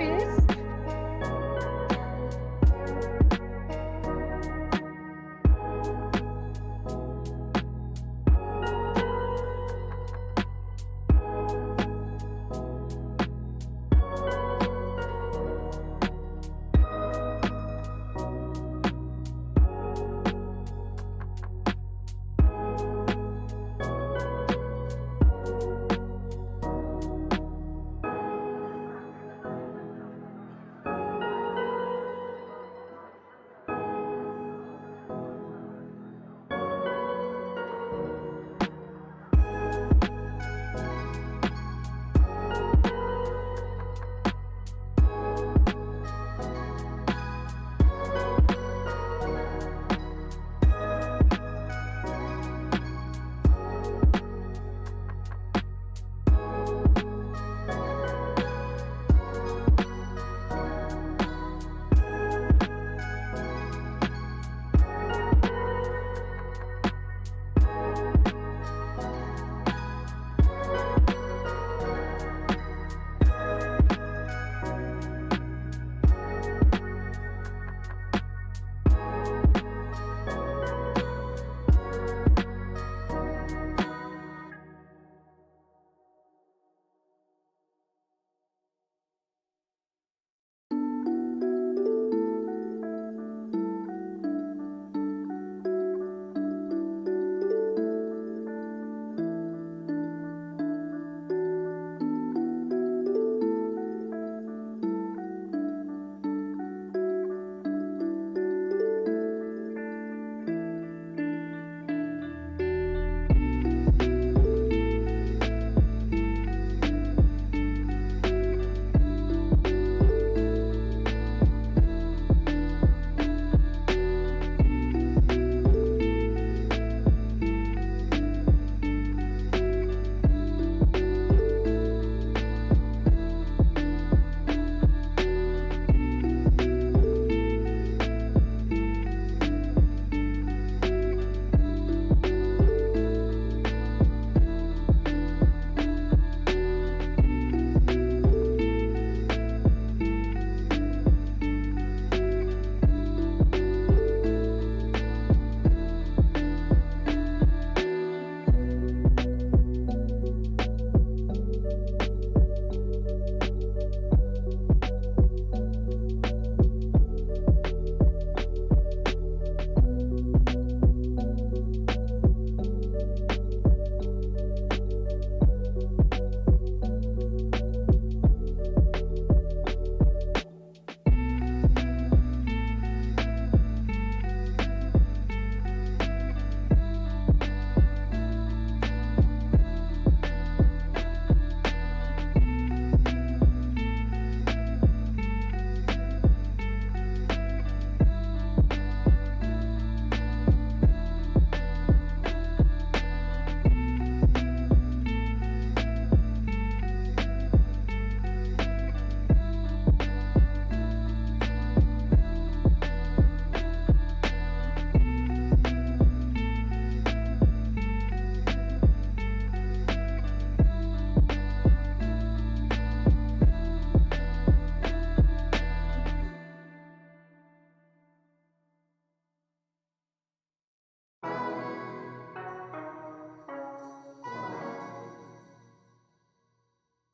Upos.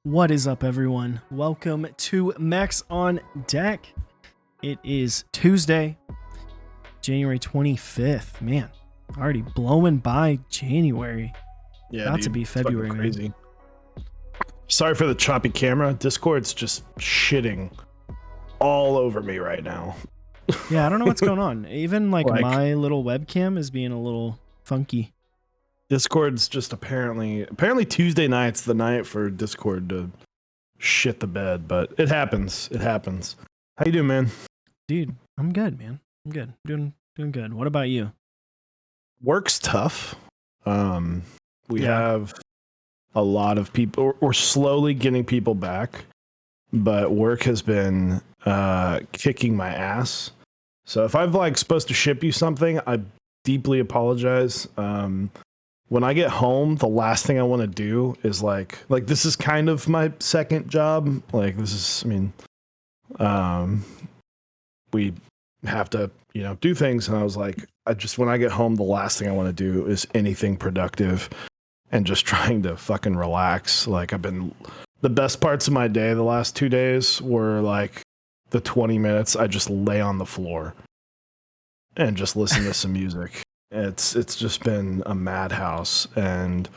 What is up, everyone? Welcome to Mechs on Deck. It is Tuesday, January 25th. Man, already blowing by January. Yeah, About dude, to be it's February, fucking man. crazy. Sorry for the choppy camera. Discord's just shitting all over me right now. Yeah, I don't know what's going on. Even like Like- my little webcam is being a little funky. Discord's just apparently Tuesday night's the night for Discord to shit the bed, but it happens. It happens. How you doing, man? Dude, I'm good, man. I'm good. Doing good. What about you? Work's tough. We Yeah. have a lot of people. We're slowly getting people back, but work has been kicking my ass. So if I've like supposed to ship you something, I deeply apologize. When I get home, the last thing I want to do is like this is kind of my second job. Like this is, I mean, We have to, do things. And I was like, when I get home, the last thing I want to do is anything productive and just trying to fucking relax. Like the best parts of my day the last 2 days were like the 20 minutes I just lay on the floor and just listen to some music. It's just been a madhouse, and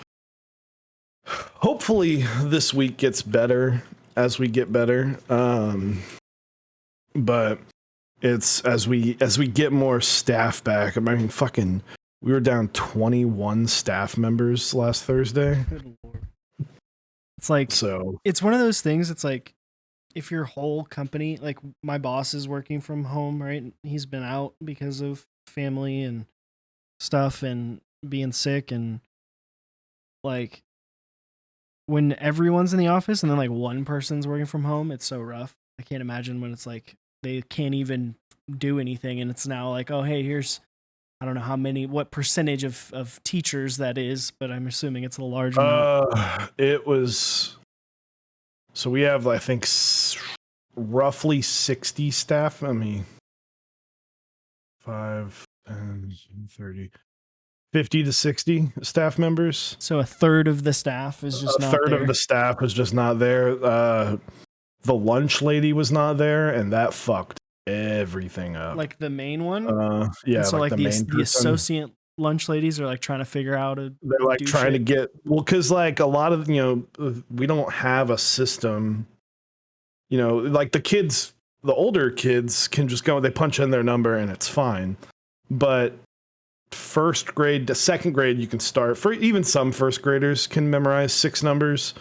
hopefully this week gets better as we get better. But it's as we get more staff back. I mean, fucking, we were down 21 staff members last Thursday. Good Lord. It's like, it's one of those things. It's like, if your whole company, like my boss is working from home, right? He's been out because of family and stuff and being sick, and like when everyone's in the office and then like one person's working from home, it's so rough. I can't imagine when it's like they can't even do anything, and it's now like, oh hey, here's, I don't know what percentage of teachers that is, but I'm assuming it's a large amount. It was, so we have, I think, roughly 60 staff. I mean, 5, 10, 30, 50 to 60 staff members. So a third of the staff is just not there. A third of the staff was just not there. The lunch lady was not there, and that fucked everything up. Like the main one? Yeah. And so like the associate lunch ladies are like trying to figure out they're like trying to get, well, because like a lot of, we don't have a system, like the older kids can just go, they punch in their number and it's fine. But first grade to second grade, you can start, for even some first graders can memorize 6 numbers.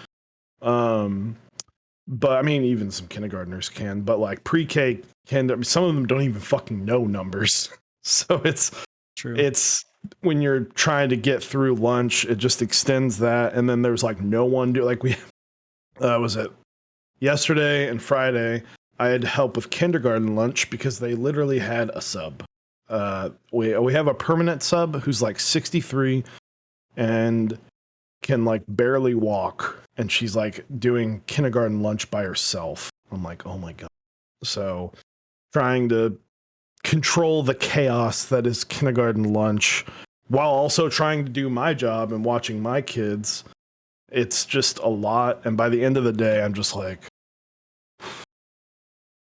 But I mean, even some kindergartners can, but like pre-K can, some of them don't even fucking know numbers. So it's true. It's when you're trying to get through lunch, it just extends that. And then there's like no one was it yesterday and Friday, I had help with kindergarten lunch because they literally had a sub. We have a permanent sub who's like 63 and can like barely walk, and she's like doing kindergarten lunch by herself. I'm like, oh my god. So trying to control the chaos that is kindergarten lunch while also trying to do my job and watching my kids, it's just a lot. And by the end of the day, I'm just like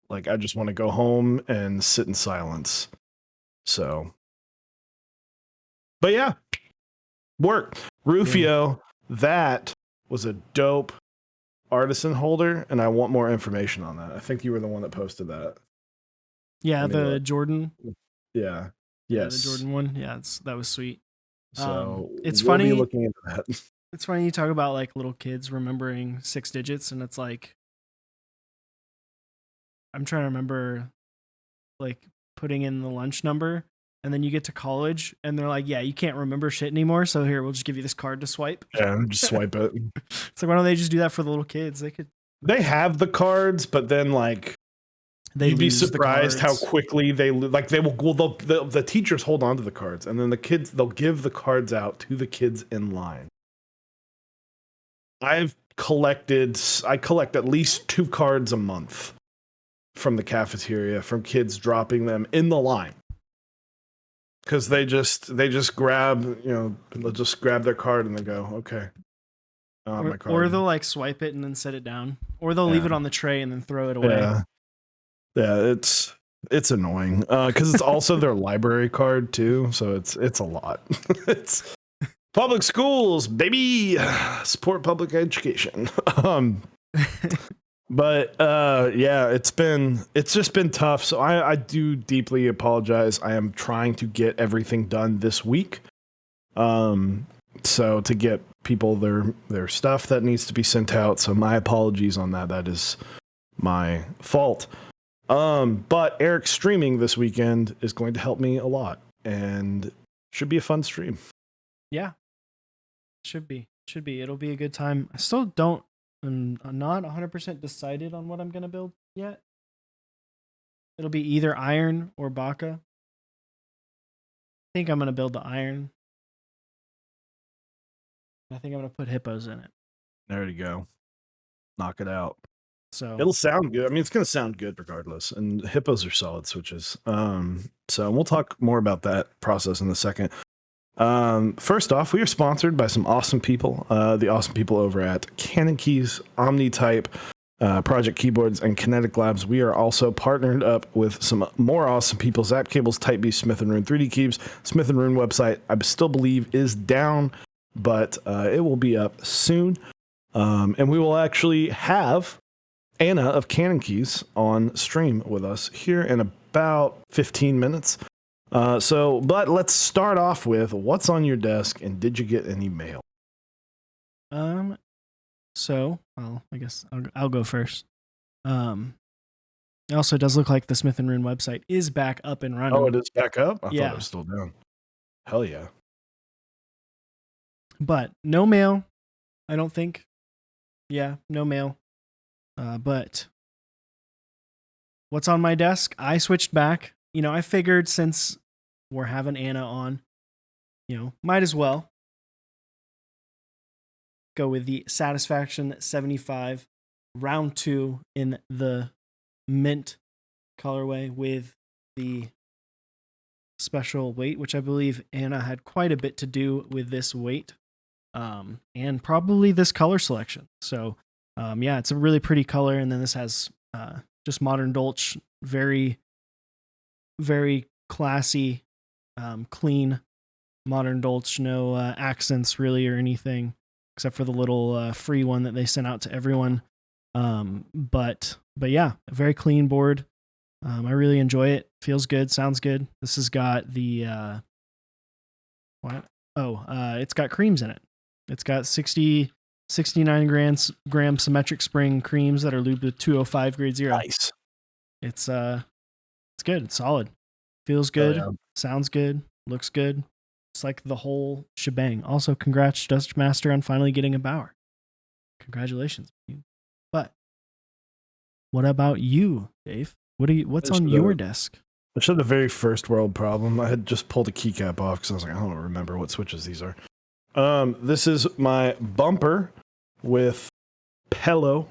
I just want to go home and sit in silence. So, but yeah, work. Rufio, that was a dope artisan holder, and I want more information on that. I think you were the one that posted that. Yeah, the Jordan. Yeah. Yes. Yeah, the Jordan one. Yeah, that was sweet. So it's funny. Be looking into that. It's funny you talk about like little kids remembering 6 digits, and it's like, I'm trying to remember like putting in the lunch number, and then you get to college and they're like, yeah, you can't remember shit anymore, so here, we'll just give you this card to swipe. Yeah, just swipe it. It's like, why don't they just do that for the little kids? They have the cards, but then like you'd be surprised how quickly the teachers hold on to the cards, and then the kids, they'll give the cards out to the kids in line. I collect at least 2 cards a month from the cafeteria from kids dropping them in the line. Because they just grab, they'll just grab their card and they go, okay. Or they'll like swipe it and then set it down. Or they'll leave it on the tray and then throw it away. Yeah, it's annoying. Because it's also their library card too, so it's a lot. It's public schools, baby. Support public education. But yeah, it's just been tough. So I do deeply apologize. I am trying to get everything done this week. So to get people their stuff that needs to be sent out. So my apologies on that. That is my fault. But Eric streaming this weekend is going to help me a lot, and should be a fun stream. Yeah. Should be. It'll be a good time. I'm not 100% decided on what I'm going to build yet. It'll be either iron or Baka. I think I'm going to build the iron. I think I'm going to put hippos in it. There you go. Knock it out. So it'll sound good. I mean, it's going to sound good regardless. And Hippos are solid switches. So we'll talk more about that process in a second. First off, we are sponsored by some awesome people. The awesome people over at CannonKeys, OmniType, Project Keyboards, and Kinetic Labs. We are also partnered up with some more awesome people. Zap Cables, Type B, Smith & Rune, 3D Keys. Smith & Rune website, I still believe, is down, but it will be up soon. And we will actually have Anna of CannonKeys on stream with us here in about 15 minutes. But let's start off with what's on your desk and did you get any mail? I guess I'll go first. It also does look like the Smith & Rune website is back up and running. Oh, it is back up? I Yeah. thought it was still down. Hell yeah. But no mail, I don't think. Yeah, no mail. But what's on my desk? I switched back. I figured since we're having Anna on, might as well go with the Satisfaction 75 round 2 in the mint colorway with the special weight, which I believe Anna had quite a bit to do with this weight, and probably this color selection. So yeah, it's a really pretty color, and then this has just modern Dolce, very, very classy, clean modern Dolce, no accents really or anything, except for the little free one that they sent out to everyone. But yeah, a very clean board. I really enjoy it. Feels good, sounds good. This has got the it's got creams in it. It's got 69 gram symmetric spring creams that are lubed with 205 grade 0. Nice. It's good. It's solid. Feels good. Yeah. Sounds good. Looks good. It's like the whole shebang. Also, congrats, Dust Master, on finally getting a Bauer. Congratulations. But what about you, Dave? What's on your desk? I showed the very first world problem. I had just pulled a keycap off because I was like, I don't remember what switches these are. This is my bumper with Pello,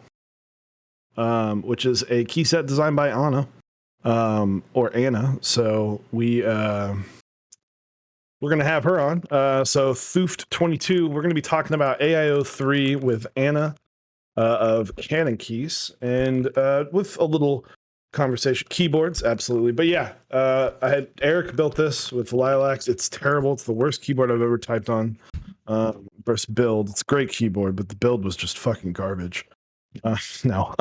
which is a key set designed by Anna, or Anna. So we're going to have her on. So Thoofed 22, we're going to be talking about AIO 3 with Anna of CannonKeys, and with a little conversation. Keyboards, absolutely. But yeah, I had Eric built this with Lilacs. It's terrible. It's the worst keyboard I've ever typed on. Versus build. It's a great keyboard, but the build was just fucking garbage. No.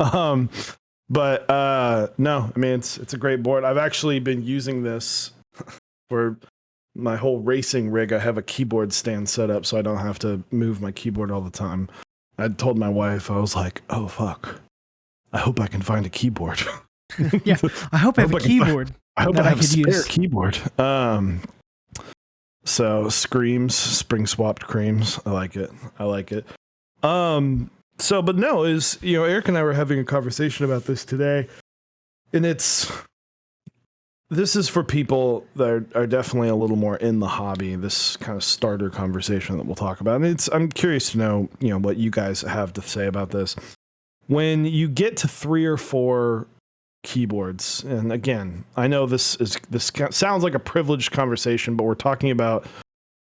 No, I mean, it's a great board. I've actually been using this for my whole racing rig. I have a keyboard stand set up so I don't have to move my keyboard all the time. I told my wife, I was like, oh fuck, I hope I can find a keyboard. Yeah, I hope I have a keyboard. I hope I have a spare keyboard. So Screams, spring swapped creams. I like it. But no, Eric and I were having a conversation about this today, and this is for people that are definitely a little more in the hobby, this kind of starter conversation that we'll talk about. And I'm curious to know, what you guys have to say about this. When you get to 3 or 4 keyboards, and again, I know this sounds like a privileged conversation, but we're talking about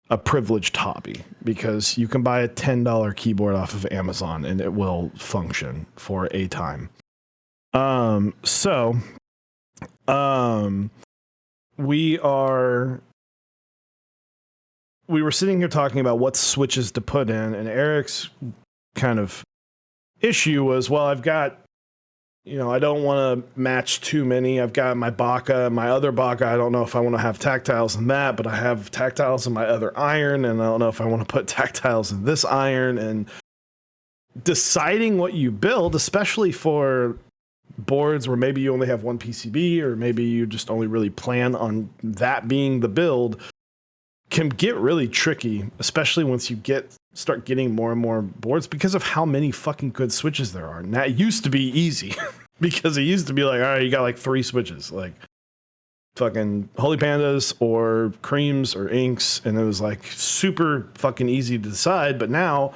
a privileged hobby because you can buy a $10 keyboard off of Amazon and it will function for a time. We were sitting here talking about what switches to put in, and Eric's kind of issue was, well, I've got, I don't want to match too many. I've got my Baca, my other Baca. I don't know if I want to have tactiles in that, but I have tactiles in my other iron, and I don't know if I want to put tactiles in this iron. And deciding what you build, especially for boards where maybe you only have one PCB, or maybe you just only really plan on that being the build, can get really tricky, especially once you start getting more and more boards because of how many fucking good switches there are. And that used to be easy because it used to be like, all right, you got like 3 switches, like fucking Holy Pandas or creams or inks, and it was like super fucking easy to decide. But now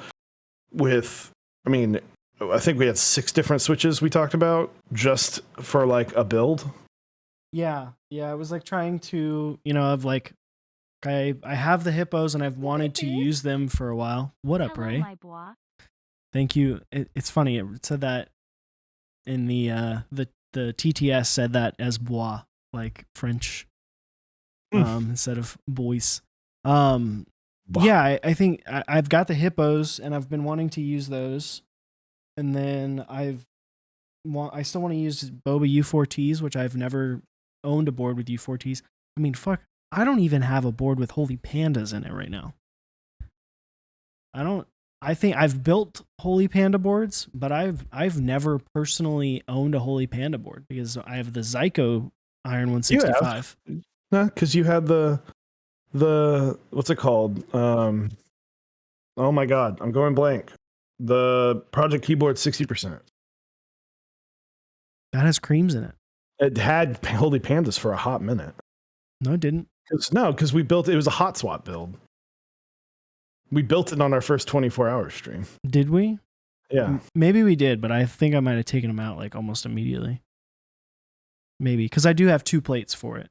I think we had 6 different switches we talked about just for like a build. Yeah. I was like trying to, of like, I have the hippos and I've wanted to use them for a while. What up, Ray? Thank you. It's funny. It said that in the TTS said that as bois, like French, instead of boys. Yeah, I think I've got the hippos and I've been wanting to use those. And then I still want to use Boba U4Ts, which I've never owned a board with U4Ts. I mean, fuck, I don't even have a board with Holy Pandas in it right now. I think I've built Holy Panda boards, but I've never personally owned a Holy Panda board because I have the Zyko Iron 165. No, because you had the what's it called? Oh my god, I'm going blank. The Project Keyboard 60%. That has creams in it. It had Holy Pandas for a hot minute. No, it didn't. Because we built it was a hot swap build. We built it on our first 24-hour stream. Did we? Yeah. Maybe we did, but I think I might have taken them out like almost immediately. Maybe because I do have 2 plates for it.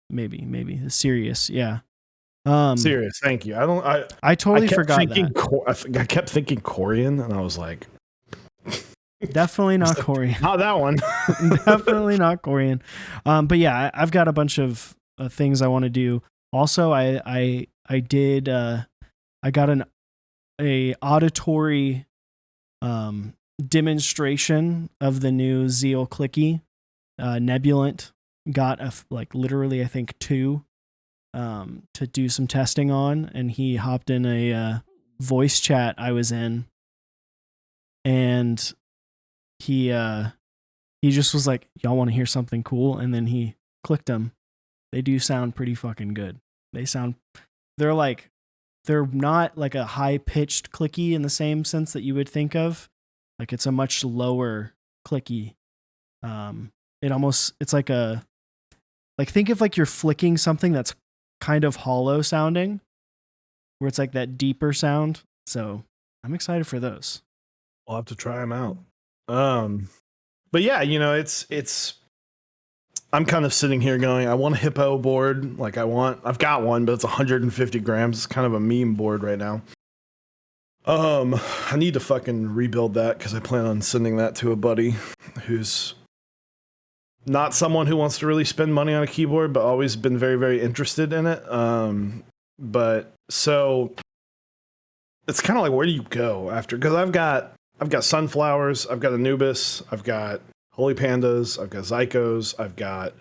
Maybe serious. Yeah. Serious. Thank you. I totally forgot that. I kept thinking Korean, and I was like, definitely not Korean. Not that one. Definitely not Korean. But yeah, I've got a bunch of things I want to do. Also, I got a auditory demonstration of the new Zeal Clicky. Nebulant got literally I think 2 to do some testing on, and he hopped in a voice chat I was in, and he just was like, y'all want to hear something cool? And then he clicked them. They do sound pretty fucking good. They're not like a high pitched clicky in the same sense that you would think of. Like it's a much lower clicky. It's like think of like you're flicking something that's kind of hollow sounding, where it's like that deeper sound. So I'm excited for those. We'll have to try them out. But yeah, it's I'm kind of sitting here going, I want a hippo board. Like I've got one, but it's 150 grams. It's kind of a meme board right now. I need to fucking rebuild that because I plan on sending that to a buddy who's not someone who wants to really spend money on a keyboard, but always been very, very interested in it. But so it's kind of like, where do you go after? Because I've got sunflowers, I've got Anubis, I've got Holy Pandas, I've got Zykos, I've got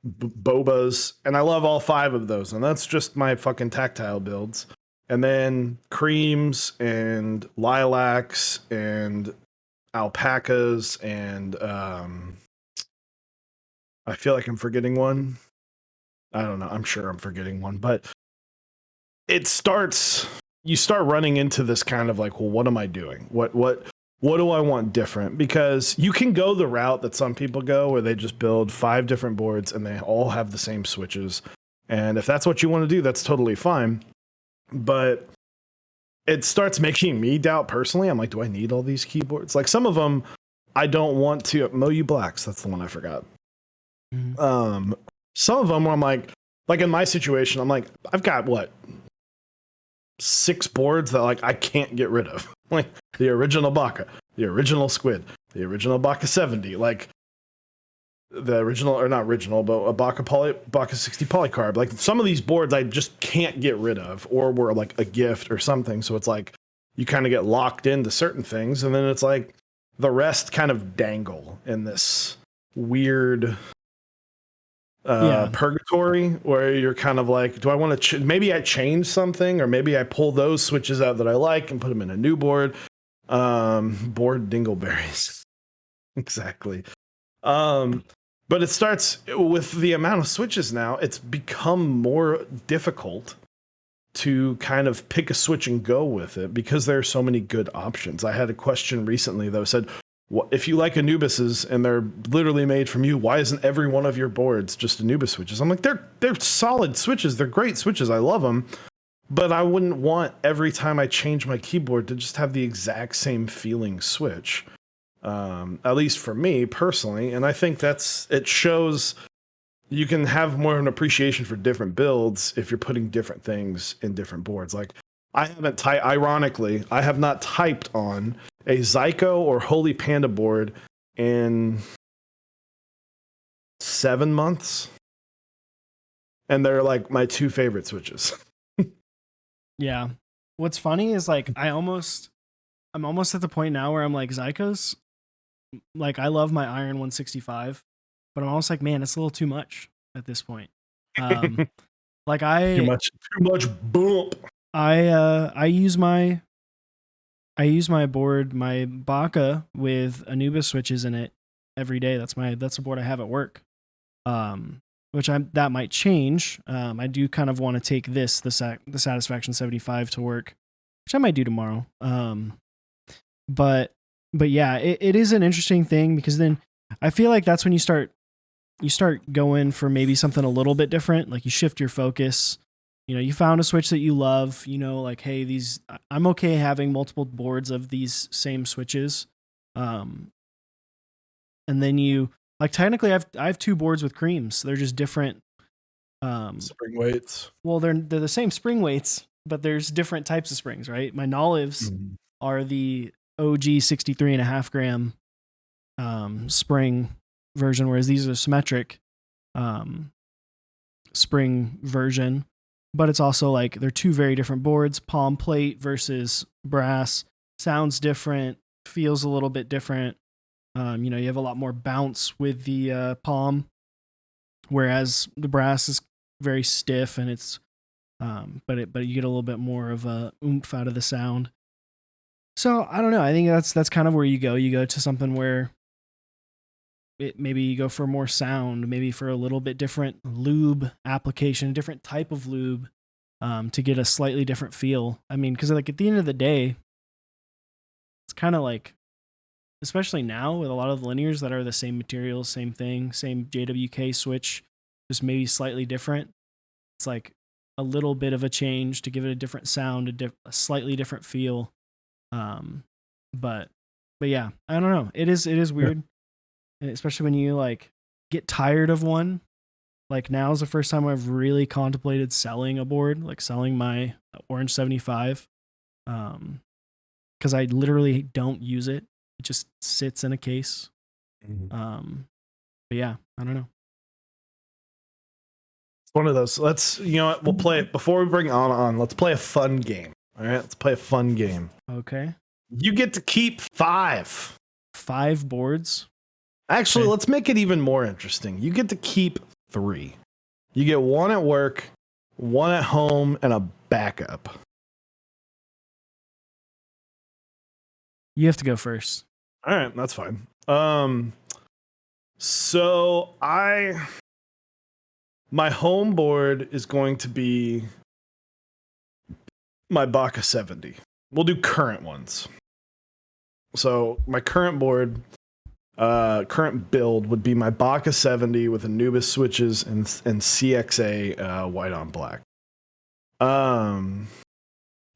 Bobas, and I love all 5 of those, and that's just my fucking tactile builds. And then creams and lilacs and alpacas and I feel like I'm forgetting one. I don't know. I'm sure I'm forgetting one, but you start running into this kind of like, well, what am I doing? What do I want different? Because you can go the route that some people go where they just build 5 different boards and they all have the same switches. And if that's what you want to do, that's totally fine. But it starts making me doubt personally. I'm like, do I need all these keyboards? Like some of them I don't want to. Moyu Blacks, that's the one I forgot. Mm-hmm. Some of them where I'm like in my situation, I'm like, I've got 6 boards that like I can't get rid of. Like the original Baka, the original Squid, the original Baka 70, like the original, or not original, but a Baka 60 polycarb. Like some of these boards I just can't get rid of, or were like a gift or something. So it's like you kind of get locked into certain things, and then it's like the rest kind of dangle in this weird purgatory where you're kind of like, do I want to maybe I change something, or maybe I pull those switches out that I like and put them in a new board. Board dingleberries. Exactly. But it starts with the amount of switches now, it's become more difficult to kind of pick a switch and go with it because there are so many good options. I had a question recently that said, if you like Anubises and they're literally made from you, why isn't every one of your boards just Anubis switches? I'm like, they're solid switches. They're great switches. I love them. but I wouldn't want every time I change my keyboard to just have the exact same feeling switch. At least for me personally. And I think it shows you can have more of an appreciation for different builds if you're putting different things in different boards. Like ironically, I have not typed on a Zyko or Holy Panda board in 7 months. And they're like my two favorite switches. Yeah. What's funny is like I'm almost at the point now where I'm like Zykos, like I love my Iron 165, but I'm almost like, man, it's a little too much at this point. Like too much bump. I use my board, my Baka with Anubis switches in it every day. That's the board I have at work. That might change. I do kind of want to take the Satisfaction 75 to work, which I might do tomorrow. But yeah, it is an interesting thing because then I feel like that's when you start going for maybe something a little bit different. Like you shift your focus. You know, you found a switch that you love. You know, like, hey, I'm okay having multiple boards of these same switches. And then you like technically I have 2 boards with creams. They're just different. Spring weights. Well, they're the same spring weights, but there's different types of springs, right? My Nolivs are the OG 63.5 gram spring version, whereas these are symmetric spring version. But it's also like they're 2 very different boards. Palm plate versus brass sounds different, feels a little bit different. You know, you have a lot more bounce with the palm, whereas the brass is very stiff and it's but you get a little bit more of a oomph out of the sound. So I don't know. I think that's kind of where you go. You go to something where maybe you go for more sound, maybe for a little bit different lube application, a different type of lube, to get a slightly different feel. I mean, because like at the end of the day, it's kind of like, especially now with a lot of the linears that are the same materials, same thing, same JWK switch, just maybe slightly different. It's like a little bit of a change to give it a different sound, a slightly different feel. But yeah, I don't know. It is weird, especially when you like get tired of one. Like now is the first time I've really contemplated selling a board, like selling my Orange 75, because I literally don't use it. It just sits in a case. But yeah, I don't know. It's one of those. You know what? We'll play it before we bring on. Let's play a fun game. All right, let's play a fun game. Okay. You get to keep 5 boards. Actually, let's make it even more interesting. You get to keep 3. You get 1 at work, 1 at home, and a backup. You have to go first. All right, that's fine. So my home board is going to be my Baka 70. We'll do current ones. So my current board, current build would be my Baka 70 with Anubis switches and CXA white on black.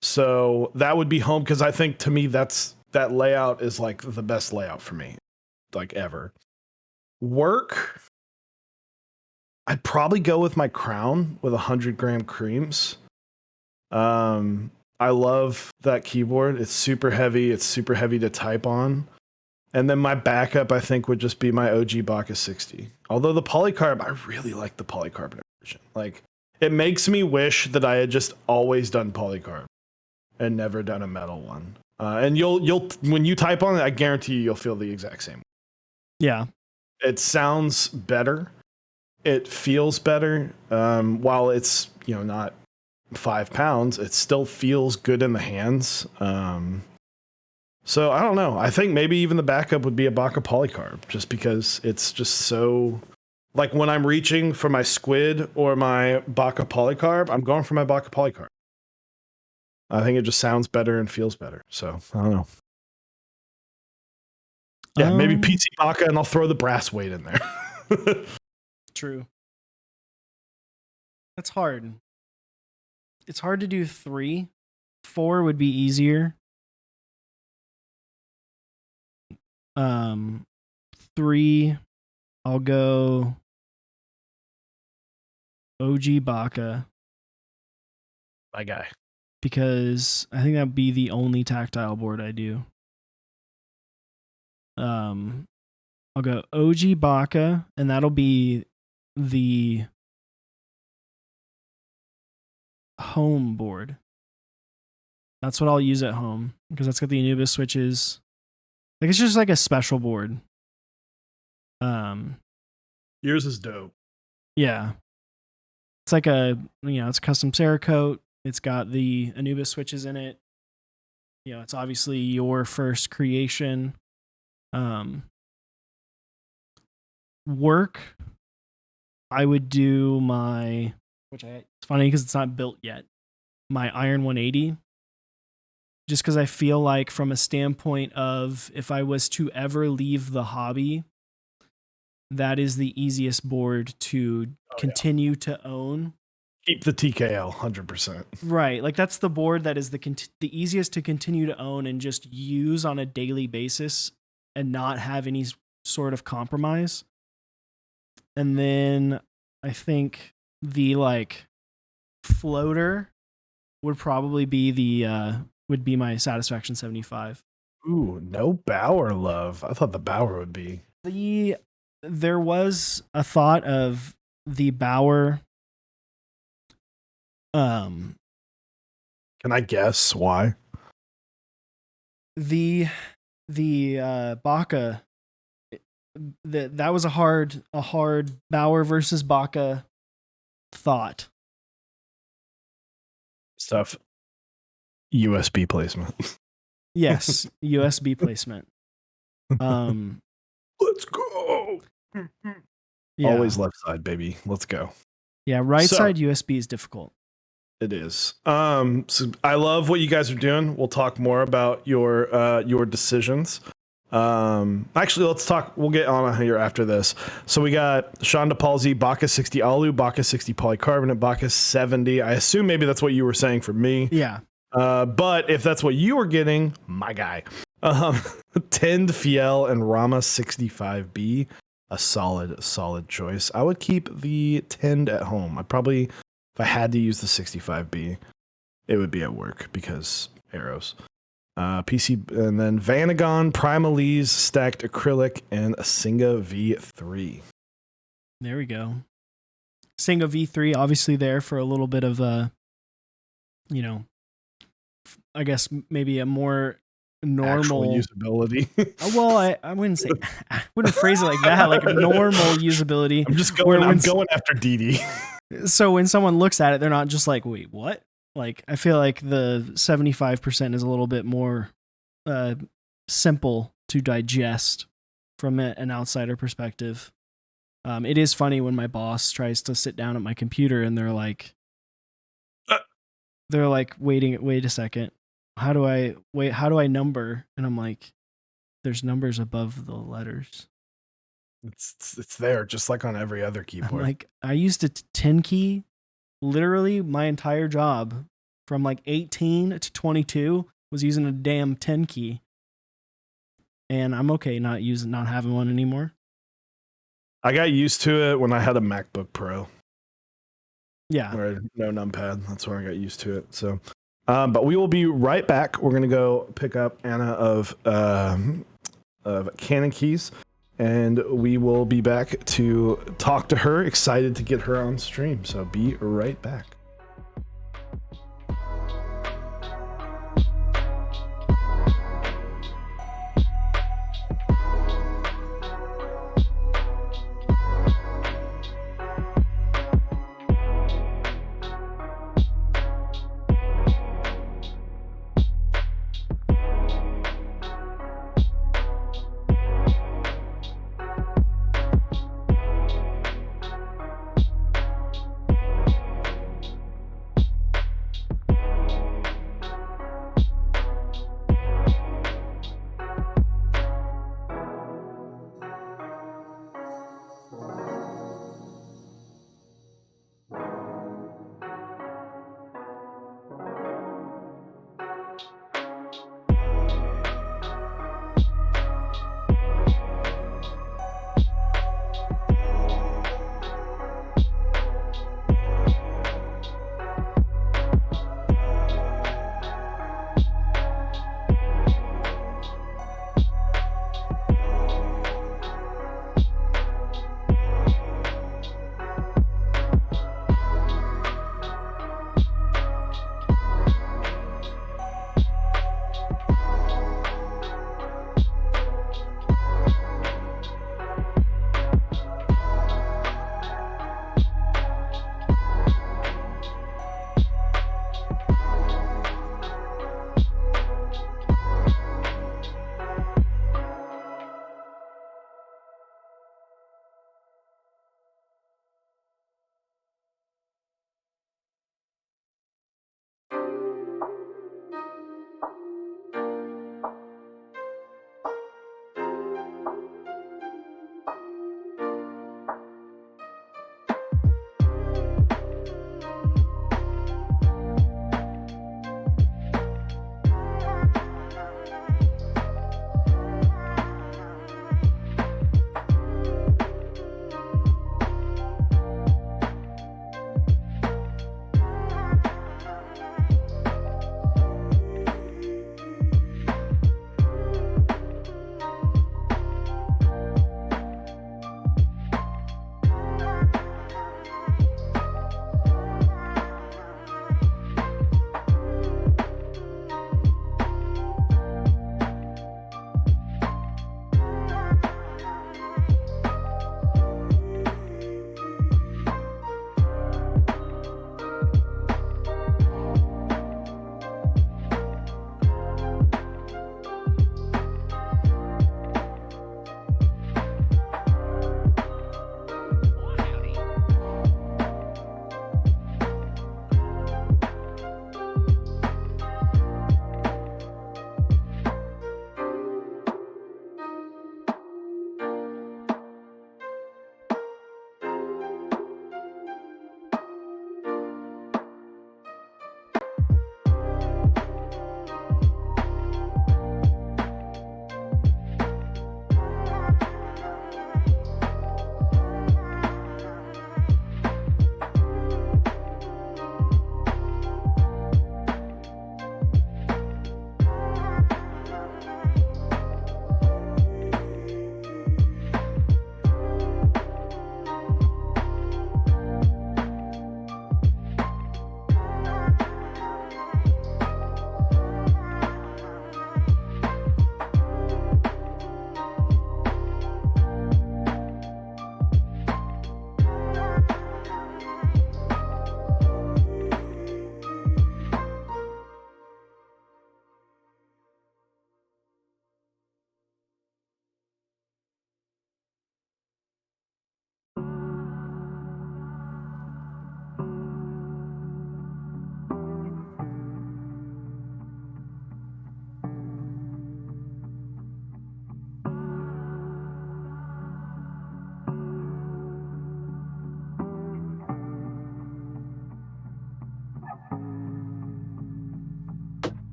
So that would be home because I think to me that layout is like the best layout for me, like ever. Work, I'd probably go with my Crown with 100 gram creams. I love that keyboard. It's super heavy. It's super heavy to type on. And then my backup, I think, would just be my OG Baka 60. Although the polycarb, I really like the polycarbonate version. Like, it makes me wish that I had just always done polycarb and never done a metal one. And you'll when you type on it, I guarantee you'll feel the exact same. Yeah. It sounds better. It feels better. While it's, not 5 pounds, it still feels good in the hands. So I don't know. I think maybe even the backup would be a Baka polycarb, just because it's just so, like, when I'm reaching for my squid or my Baka polycarb, I'm going for my Baka polycarb. I think it just sounds better and feels better. So I don't know. Yeah, maybe PT Baka, and I'll throw the brass weight in there. True. That's hard. It's hard to do 3. 4 would be easier. 3, I'll go OG Baka My guy. because I think that'd be the only tactile board I do. I'll go OG Baka, and that'll be the home board. That's what I'll use at home because that's got the Anubis switches. Like it's just like a special board. Yours is dope. Yeah. It's like it's a custom Cerakote. It's got the Anubis switches in it. It's obviously your first creation. Work, I would do it's funny because it's not built yet, my Iron 180. Just because I feel like from a standpoint of if I was to ever leave the hobby, that is the easiest board to continue to own. Keep the TKL 100%. Right. Like that's the board that is the easiest to continue to own and just use on a daily basis and not have any sort of compromise. And then I think the floater would probably be would be my Satisfaction 75. Ooh, no Bauer love. I thought the Bauer would be. There was a thought of the Bauer. Can I guess why? The Baka. That was a hard Bauer versus Baka thought. Stuff. USB placement. Yes, USB placement. Let's go. Yeah. Always left side, baby. Let's go. Yeah, right side USB is difficult. It is. So I love what you guys are doing. We'll talk more about your decisions. Actually, let's talk. We'll get on here after this. So we got Shonda Palsy, Baka 60 Alu, Baka 60 polycarbonate, Baka 70. I assume maybe that's what you were saying for me. Yeah. But if that's what you were getting, my guy, Tinned Fiel and Rama 65B, a solid choice. I would keep the Tinned at home. I probably, if I had to use the 65B, it would be at work because arrows. PC, and then Vanagon, Primalese, Stacked Acrylic, and a Singa V3. There we go. Singa V3, obviously there for a little bit of I guess maybe a more normal actual usability. Well, I wouldn't say, I wouldn't phrase it like that, like normal usability. I'm just going, I'm going after DD. So when someone looks at it, they're not just like, wait, what? Like, I feel like the 75% is a little bit more simple to digest from an outsider perspective. It is funny when my boss tries to sit down at my computer and they're like, wait a second. How do I number? And I'm like, there's numbers above the letters. It's there, just like on every other keyboard. I'm like, I used a 10 key. Literally, my entire job from like 18 to 22 was using a damn 10 key. And I'm okay not having one anymore. I got used to it when I had a MacBook Pro. Yeah. Or no numpad. That's where I got used to it. So, but we will be right back. We're gonna go pick up Anna of CannonKeys, and we will be back to talk to her. Excited to get her on stream. So be right back.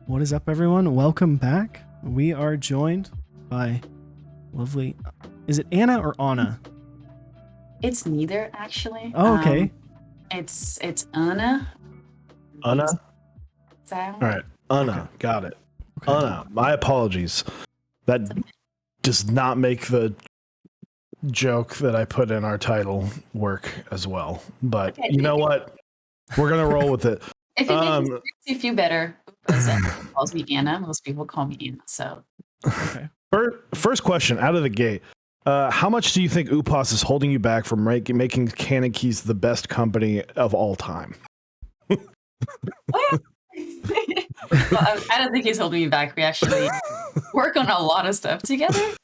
What is up, everyone? Welcome back. We are joined by lovely. Is it Anna or Anna? It's neither, actually. Oh, okay. It's Anna. Anna? Sound. All right. Anna. Okay. Got it. Okay. Anna. My apologies. That does not make the joke that I put in our title work as well. But Okay. you know what? We're going to roll with it. If it makes you feel better, Upos calls me Anna. Most people call me Anna. So, Okay. First question out of the gate. How much do you think Upos is holding you back from making CannonKeys the best company of all time? well, I don't think he's holding me back. We actually work on a lot of stuff together.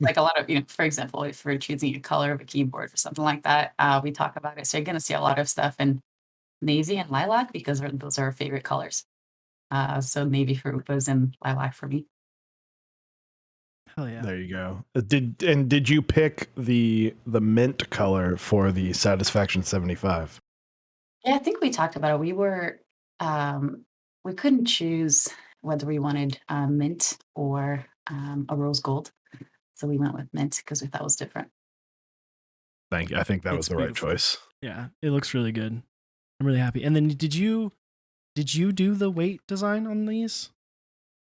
Like a lot of, for example, if we're choosing a color of a keyboard or something like that, we talk about it. So you're going to see a lot of stuff in navy and lilac because those are our favorite colors. So navy for Upos and lilac for me. Hell yeah. There you go. Did you pick the mint color for the Satisfaction 75? Yeah, I think we talked about it. We couldn't choose whether we wanted mint or a rose gold. So we went with mint because we thought it was different. Thank you. I think that was the right choice. Yeah, it looks really good. I'm really happy. And then did you do the weight design on these?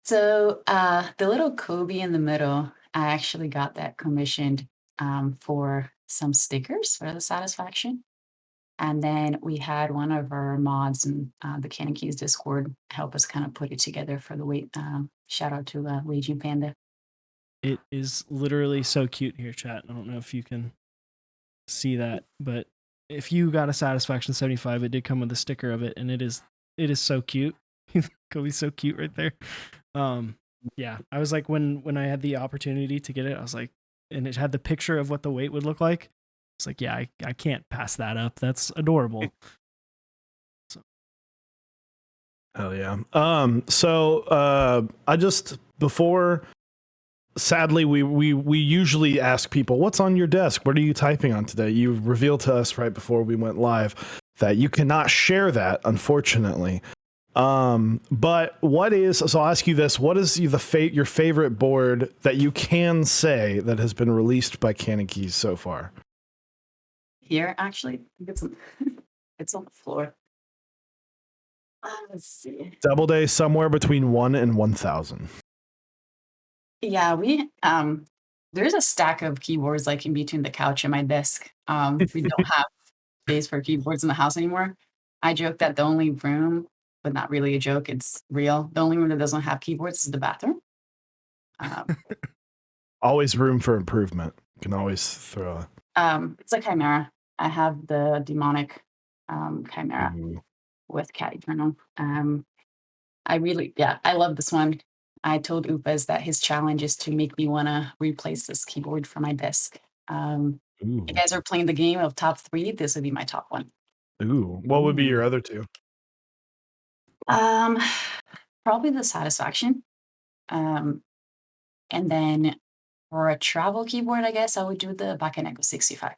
So the little Kobe in the middle, I actually got that commissioned for some stickers for the Satisfaction. And then we had one of our mods in the CannonKeys Discord help us kind of put it together for the weight. Shout out to Raging Panda. It is literally so cute here, chat. I don't know if you can see that, but if you got a Satisfaction 75, it did come with a sticker of it, and it is so cute. Kobe's so cute right there. Yeah, I was like, when I had the opportunity to get it, I was like, and it had the picture of what the weight would look like. It's like, yeah, I can't pass that up. That's adorable. So. Hell yeah. I just before. Sadly, we usually ask people, what's on your desk? What are you typing on today? You revealed to us right before we went live that you cannot share that, unfortunately. But what is, so I'll ask you this, what is your favorite board that you can say that has been released by CannonKeys so far? Here, actually, I think it's on the floor. Let's see. Doubleday somewhere between 1 and 1,000. Yeah, there's a stack of keyboards like in between the couch and my desk. We don't have space for keyboards in the house anymore. I joke that the only room, but not really a joke, it's real. The only room that doesn't have keyboards is the bathroom. Always room for improvement. You can always throw it's a Chimera. I have the demonic Chimera with Cat Eternal. I love this one. I told Upos that his challenge is to make me want to replace this keyboard for my desk. You guys are playing the game of top 3. This would be my top one. Ooh, what would be your other 2? Probably the Satisfaction. And then for a travel keyboard, I guess I would do the Bakeneko 65.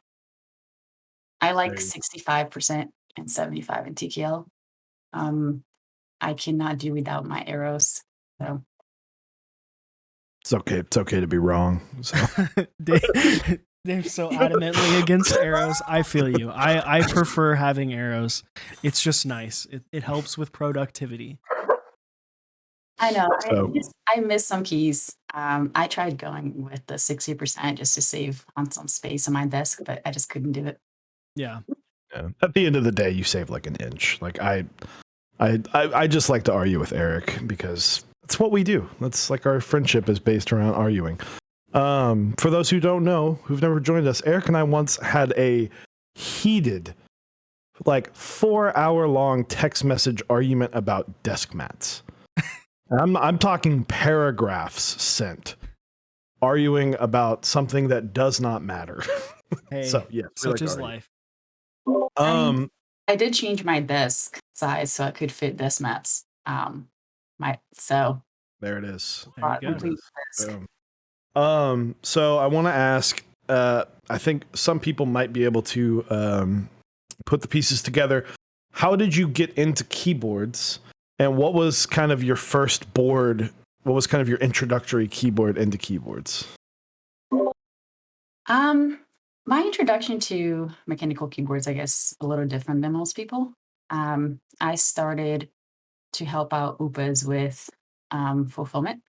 I like 65% and 75 in TKL. I cannot do without my arrows. So it's okay to be wrong. So. They're so adamantly against arrows. I feel you. I prefer having arrows. It's just nice. It helps with productivity. I know. I miss some keys. I tried going with the 60% just to save on some space on my desk, but I just couldn't do it. Yeah. At the end of the day, you save like an inch. Like I just like to argue with Eric because it's what we do. That's like our friendship is based around arguing. For those who don't know, who've never joined us, Eric and I once had a heated, like 4-hour-long text message argument about desk mats. I'm talking paragraphs sent, arguing about something that does not matter. Hey, so yeah, such is life. I did change my desk size so I could fit desk mats. There it is. There you go. So I want to ask. I think some people might be able to put the pieces together. How did you get into keyboards? And what was kind of your first board? What was kind of your introductory keyboard into keyboards? Um, my introduction to mechanical keyboards, I guess, a little different than most people. I started to help out Upos with fulfillment.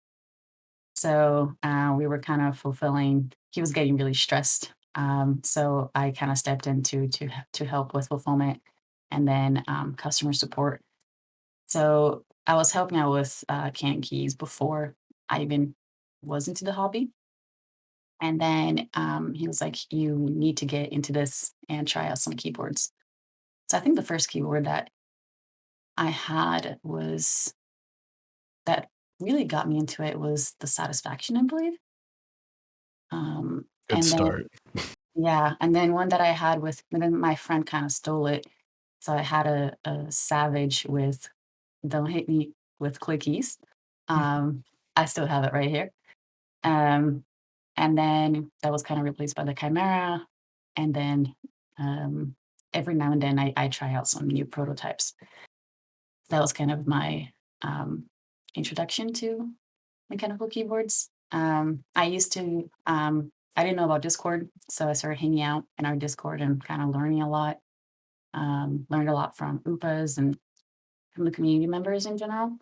So we were kind of fulfilling. He was getting really stressed, so I kind of stepped into to help with fulfillment, and then customer support. So I was helping out with CannonKeys before I even was into the hobby. And then he was like, "You need to get into this and try out some keyboards." So I think the first keyboard that I had was that really got me into it was the Satisfaction, I believe. Good And then start. yeah, and then one that I had with and then my friend kind of stole it. So I had a Savage with "Don't Hit Me with Clickies." Um, I still have it right here. Um, and then that was kind of replaced by the Chimera. And then um, every now and then I try out some new prototypes. That was kind of my introduction to mechanical keyboards. I used to, I didn't know about Discord, so I started hanging out in our Discord and kind of learning a lot. Learned a lot from Upas and from the community members in general.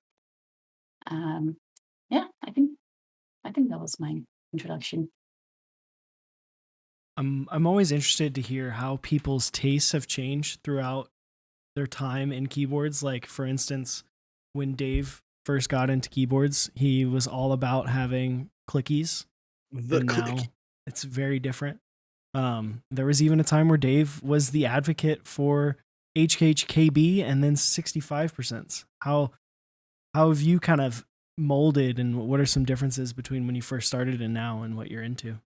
Um, yeah, I think that was my introduction. I'm always interested to hear how people's tastes have changed throughout their time in keyboards. Like for instance, when Dave first got into keyboards, he was all about having clickies, The and click. now it's very different. There was even a time where Dave was the advocate for HKHKB and then 65%. How have you kind of molded, and what are some differences between when you first started and now and what you're into?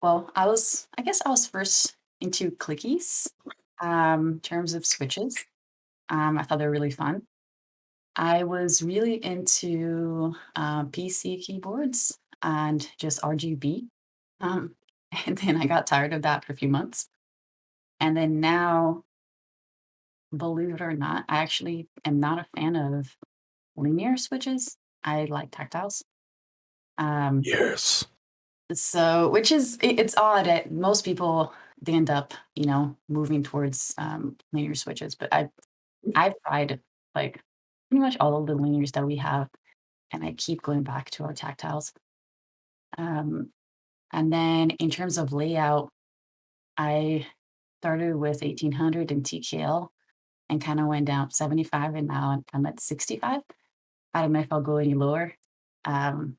Well, I guess I was first into clickies, in terms of switches. I thought they were really fun. I was really into PC keyboards and just RGB. Um, and then I got tired of that for a few months. And then now, believe it or not, I actually am not a fan of linear switches. I like tactiles. Um, Yes. so, which is it's odd. Most people they end up, moving towards linear switches. But I've tried like pretty much all of the linears that we have, and I keep going back to our tactiles. Um, and then in terms of layout, I started with 1800 and TKL and kind of went down 75, and now I'm at 65. I don't know if I'll go any lower. Um,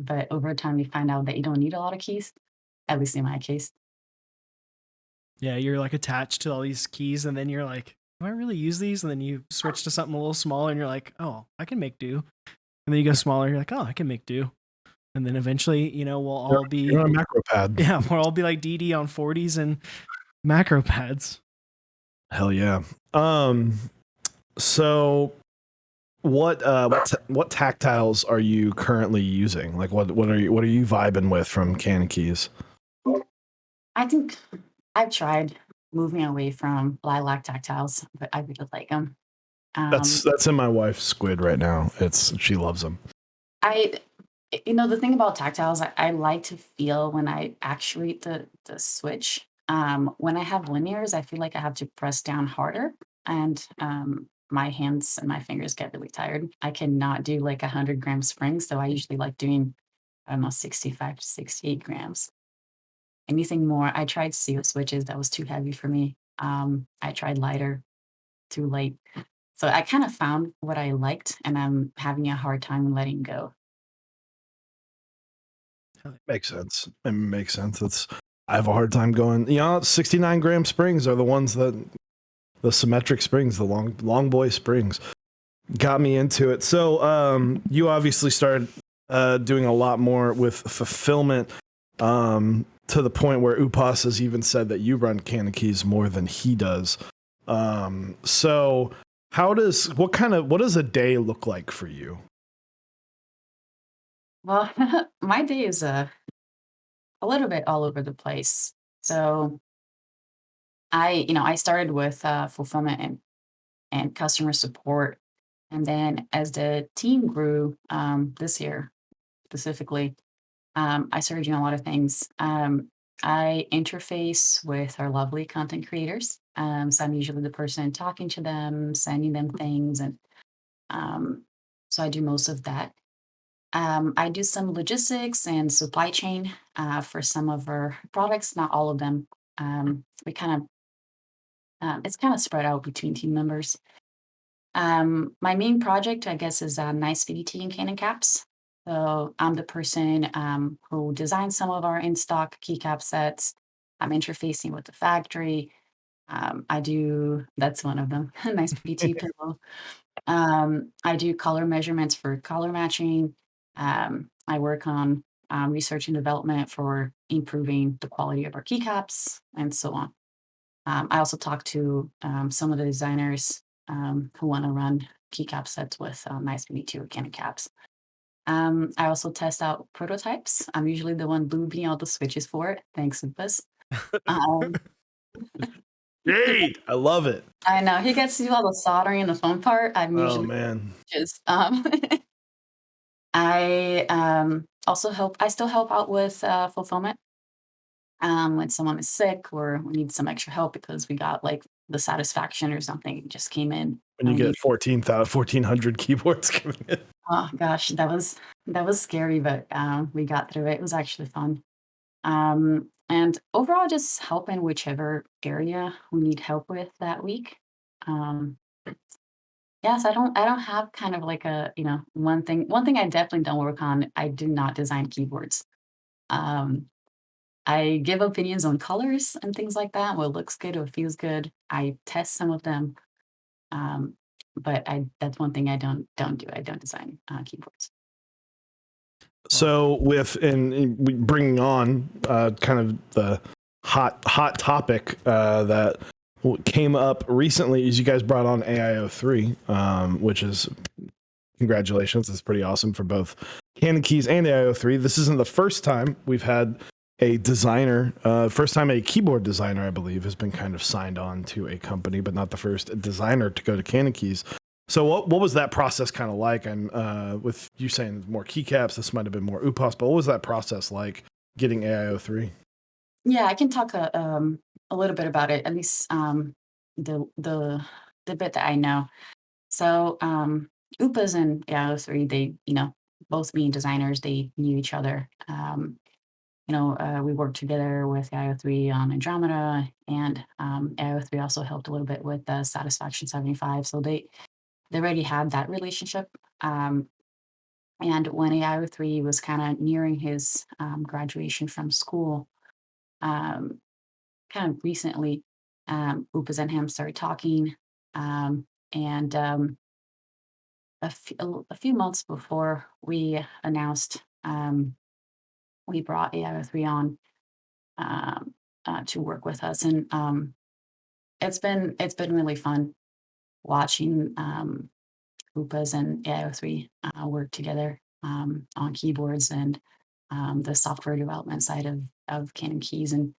but over time, you find out that you don't need a lot of keys, at least in my case. Yeah, you're like attached to all these keys, and then you're like, do I really use these? And then you switch to something a little smaller, and you're like, oh, I can make do. And then you go smaller, you're like, oh, I can make do. And then eventually, we'll You're, all be, you're on a macro pad. yeah, we'll all be like DD on 40s and macro pads. Hell yeah. So what tactiles are you currently using? Like what are you vibing with from CannonKeys? I think I've tried moving away from lilac tactiles, but I really like them. That's in my wife's squid right now. She loves them. I the thing about tactiles, I like to feel when I actuate the switch. When I have linears, I feel like I have to press down harder, and my hands and my fingers get really tired. I cannot do like 100-gram springs, so I usually like doing, I don't know, 65 to 68 grams. Anything more, I tried seal switches, that was too heavy for me. I tried lighter, too light. So I kind of found what I liked, and I'm having a hard time letting go. Makes sense. It makes sense. I have a hard time going. 69-gram springs are the ones that the symmetric springs, the long boy springs, got me into it. So you obviously started doing a lot more with fulfillment, to the point where Upos has even said that you run CannonKeys more than he does. So what does a day look like for you? Well, my day is a little bit all over the place. So I started with fulfillment and customer support. And then as the team grew this year specifically, I started doing a lot of things. I interface with our lovely content creators. So I'm usually the person talking to them, sending them things, and so I do most of that. I do some logistics and supply chain for some of our products, not all of them. We kind of it's kind of spread out between team members. My main project, I guess, is nice PDT and Canon caps. So I'm the person who designs some of our in-stock keycap sets. I'm interfacing with the factory. I do that's one of them. Nice PDT pillow. I do color measurements for color matching. I work on research and development for improving the quality of our keycaps and so on. I also talk to some of the designers who want to run keycap sets with nice BB2 or Canon caps. I also test out prototypes. I'm usually the one looping all the switches for it. Thanks, Upos. Um, Great. I love it. I know he gets to do all the soldering and the fun part. I'm Oh usually man. just I also help. I still help out with fulfillment when someone is sick or we need some extra help because we got like the satisfaction or something just came in. When you and we get 1,400 keyboards coming in. Oh gosh, that was scary, but we got through it. It was actually fun. And overall, just helping whichever area we need help with that week. Um, yes, I don't have kind of like a one thing. One thing I definitely don't work on. I do not design keyboards. Um, I give opinions on colors and things like that. What looks good or feels good. I test some of them. Um, but I that's one thing I don't do. I don't design keyboards. So with and we bringing on kind of the hot topic that came up recently is you guys brought on AIO3, which is congratulations. It's pretty awesome for both CannonKeys and AIO3. This isn't the first time we've had a designer, first time a keyboard designer, I believe, has been kind of signed on to a company, but not the first designer to go to CannonKeys. So what was that process kind of like? I'm with you saying more keycaps, this might have been more Upos, but what was that process like getting AIO3? Yeah, I can talk a little bit about it, at least the the bit that I know. So Upas and AIO3, they both being designers, they knew each other. We worked together with AIO3 on Andromeda, and AIO3 also helped a little bit with Satisfaction 75. So they already had that relationship. And when AIO3 was kind of nearing his graduation from school, um, kind of recently, Upas and him started talking, and a few months before we announced, we brought AIO3 on to work with us, and it's been really fun watching Upas and AIO3 work together on keyboards and the software development side of CannonKeys. And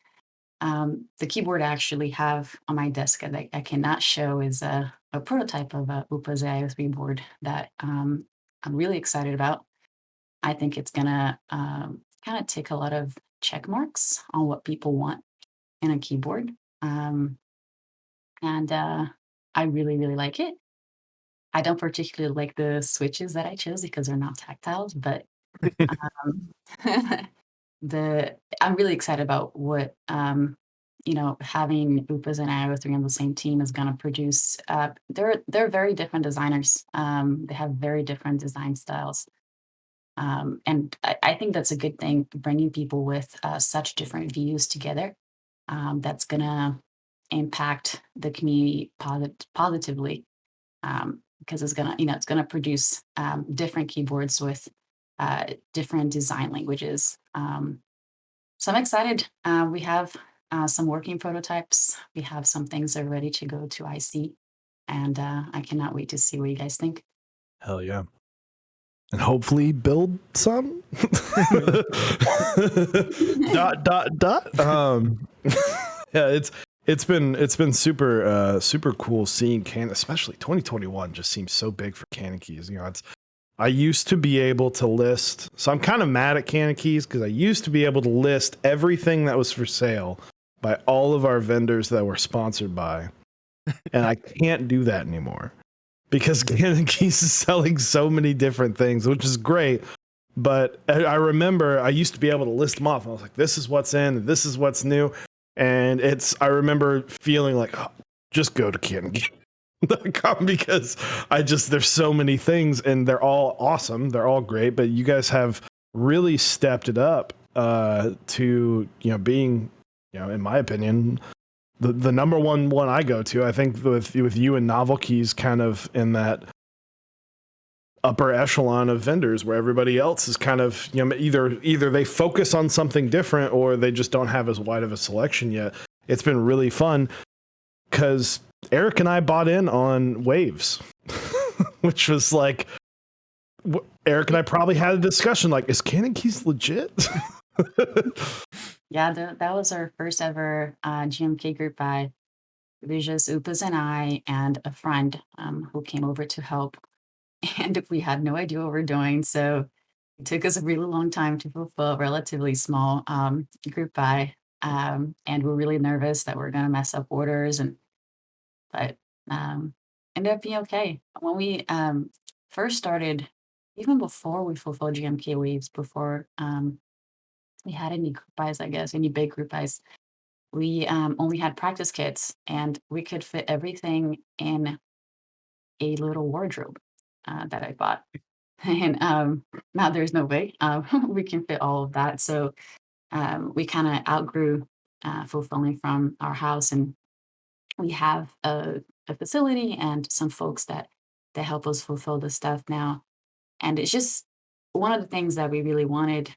the keyboard I actually have on my desk that I cannot show is a prototype of a Upas AIO3 board that I'm really excited about. I think it's gonna kind of tick a lot of check marks on what people want in a keyboard. Um, and I really, really like it. I don't particularly like the switches that I chose because they're not tactiles, but um, I'm really excited about what having Upas and IO3 on the same team is going to produce. They're very different designers. They have very different design styles, and I think that's a good thing. Bringing people with such different views together, that's going to impact the community positively, because it's gonna produce different keyboards with different design languages. So I'm excited. We have some working prototypes. We have some things that are ready to go to IC, and I cannot wait to see what you guys think. Hell yeah. And hopefully build some dot. Yeah, It's been super cool seeing Canon, especially 2021 just seems so big for CannonKeys. It's I used to be able to list, so I'm kind of mad at CannonKeys because I used to be able to list everything that was for sale by all of our vendors that we're sponsored by, and I can't do that anymore because CannonKeys is selling so many different things, which is great. But I remember I used to be able to list them off. I was like, this is what's in, and this is what's new. And I remember feeling like, oh, just go to CannonKeys.com because there's so many things and they're all awesome. They're all great, but you guys have really stepped it up to, being, in my opinion, the number one I go to. I think with you and Novel Keys kind of in that upper echelon of vendors where everybody else is kind of, either they focus on something different or they just don't have as wide of a selection yet. It's been really fun because Eric and I bought in on Waves, which was like, Eric and I probably had a discussion like, is CannonKeys legit? Yeah, that was our first ever GMK group buy. It was just Upos and I and a friend who came over to help. And we had no idea what we're doing. So it took us a really long time to fulfill a relatively small group buy. And we're really nervous that we're going to mess up orders. But ended up being okay. When we first started, even before we fulfilled GMK waves, before we had any group buys, I guess, any big group buys, we only had practice kits and we could fit everything in a little wardrobe that I bought. And now there's no way we can fit all of that. So we kind of outgrew fulfilling from our house, and we have a facility and some folks that help us fulfill the stuff now. And it's just one of the things that we really wanted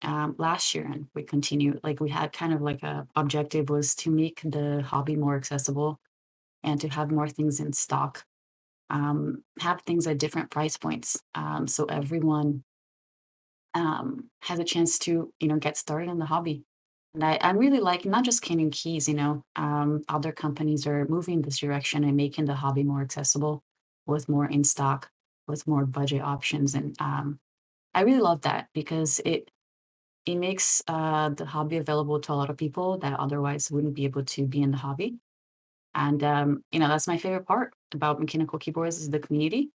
last year, and we continue. Like we had kind of like a objective was to make the hobby more accessible and to have more things in stock, have things at different price points, so everyone has a chance to get started in the hobby. And I really like not just CannonKeys, other companies are moving this direction and making the hobby more accessible with more in stock, with more budget options. And I really love that because it makes the hobby available to a lot of people that otherwise wouldn't be able to be in the hobby. And that's my favorite part about mechanical keyboards is the community.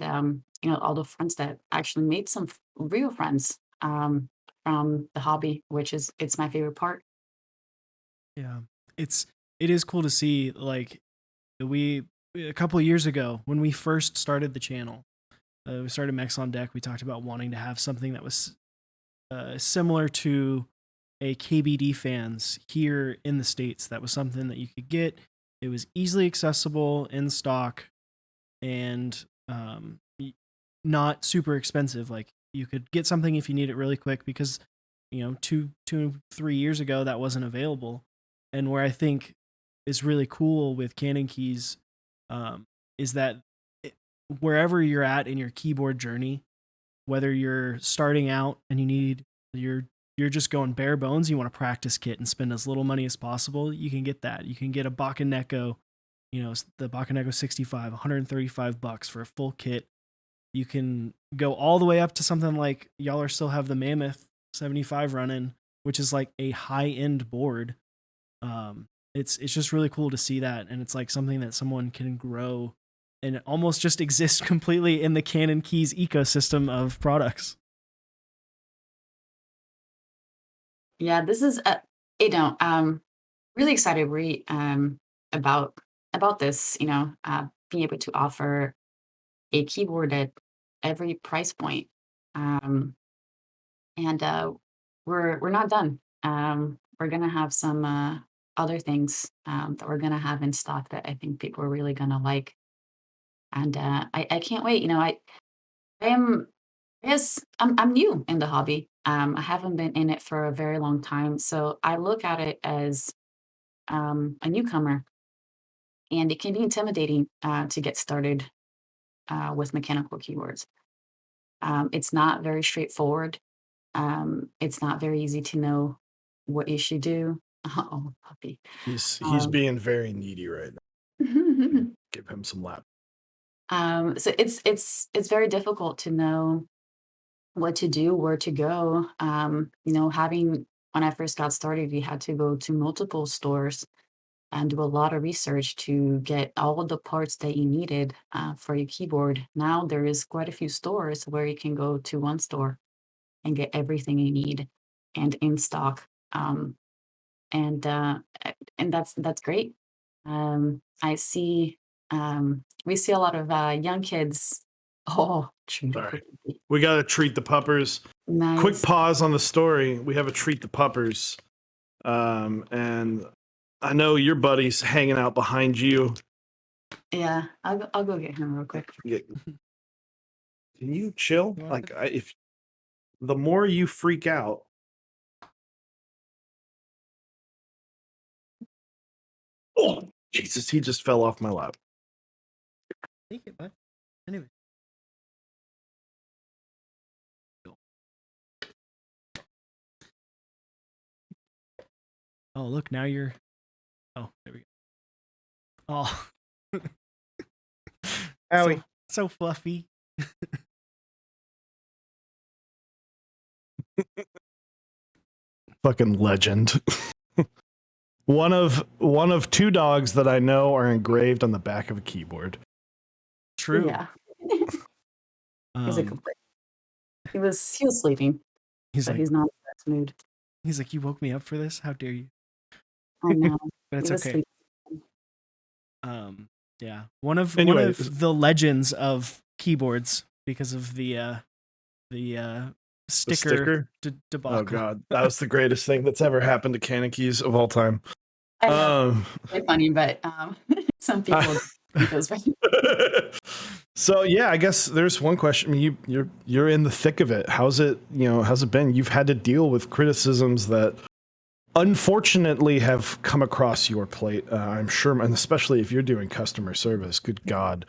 And all the friends that actually made some real friends from the hobby, which is it's my favorite part. Yeah, it is cool to see. Like we a couple of years ago when we first started the channel, we started Mechs on Deck. We talked about wanting to have something that was similar to a KBD fans here in the States. That was something that you could get. It was easily accessible in stock and not super expensive. Like you could get something if you need it really quick because, 2-3 years ago that wasn't available. And where I think is really cool with CannonKeys is that wherever you're at in your keyboard journey, whether you're starting out and you're just going bare bones, you want a practice kit and spend as little money as possible, you can get that. You can get a Bakaneko, the Bakaneko 65, $135 for a full kit. You can go all the way up to something like y'all are still have the Mammoth 75 running, which is like a high-end board. It's just really cool to see that, and it's like something that someone can grow and almost just exist completely in the CannonKeys ecosystem of products. Yeah, this is really excited about this. Being able to offer a keyboard at every price point. Um, and we're not done. We're gonna have some other things that we're gonna have in stock that I think people are really gonna like, and I can't wait. I am yes I'm new in the hobby. I haven't been in it for a very long time, so I look at it as a newcomer, and it can be intimidating to get started with mechanical keyboards. It's not very straightforward. It's not very easy to know what you should do. Oh, puppy. He's Um, being very needy right now. Give him some lap. so it's very difficult to know what to do, where to go. Having when I first got started, we had to go to multiple stores and do a lot of research to get all of the parts that you needed for your keyboard. Now there is quite a few stores where you can go to one store and get everything you need and in stock. And that's great. I see we see a lot of young kids. Oh, treat a Sorry. puppy. We got to treat the puppers. Quick Nice. pause on the story. We have a treat the puppers. And I know your buddy's hanging out behind you. Yeah, I'll go get him real quick. Can you chill? You want Like, if the more you freak out, oh Jesus, he just fell off my lap. Take it, bud. Anyway. Oh, look, now you're. Oh, there we go. Oh. Owie. So fluffy. Fucking legend. one of two dogs that I know are engraved on the back of a keyboard. True. Yeah. He's a Um, complete. He was sleeping, he's but like, he's not in the best mood. he's like, you woke me up for this? How dare you? I know. But it's He was okay. sleeping. Yeah. One of Anyway, the legends of keyboards because of the sticker, debacle. Oh god, that was the greatest thing that's ever happened to CannonKeys of all time. I know. It's funny, but some people think those right. So yeah, I guess there's one question. I mean, you're in the thick of it. How's it been? You've had to deal with criticisms that unfortunately have come across your plate. I'm sure, and especially if you're doing customer service. Good God,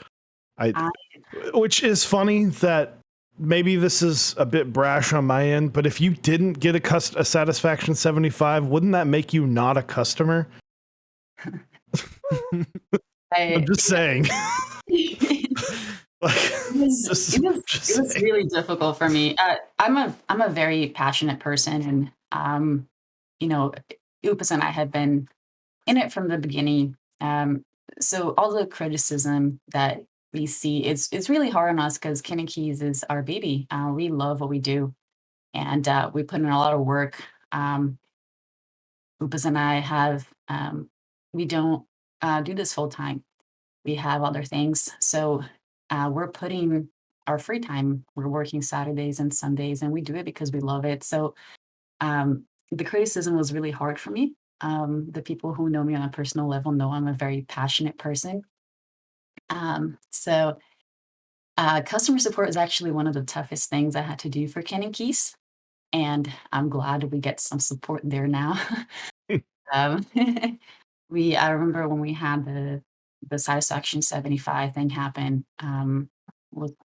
which is funny that maybe this is a bit brash on my end, but if you didn't get a satisfaction 75, wouldn't that make you not a customer? I'm just saying. It was really difficult for me. I'm a very passionate person, and Upos and I have been in it from the beginning. So all the criticism that we see, it's really hard on us because CannonKeys is our baby. We love what we do, and we put in a lot of work. Upos and I have we don't do this full time. We have other things, so we're putting our free time. We're working Saturdays and Sundays, and we do it because we love it. So the criticism was really hard for me. The people who know me on a personal level know I'm a very passionate person. So customer support is actually one of the toughest things I had to do for CannonKeys, and I'm glad we get some support there now. um, I remember when we had the satisfaction 75 thing happen.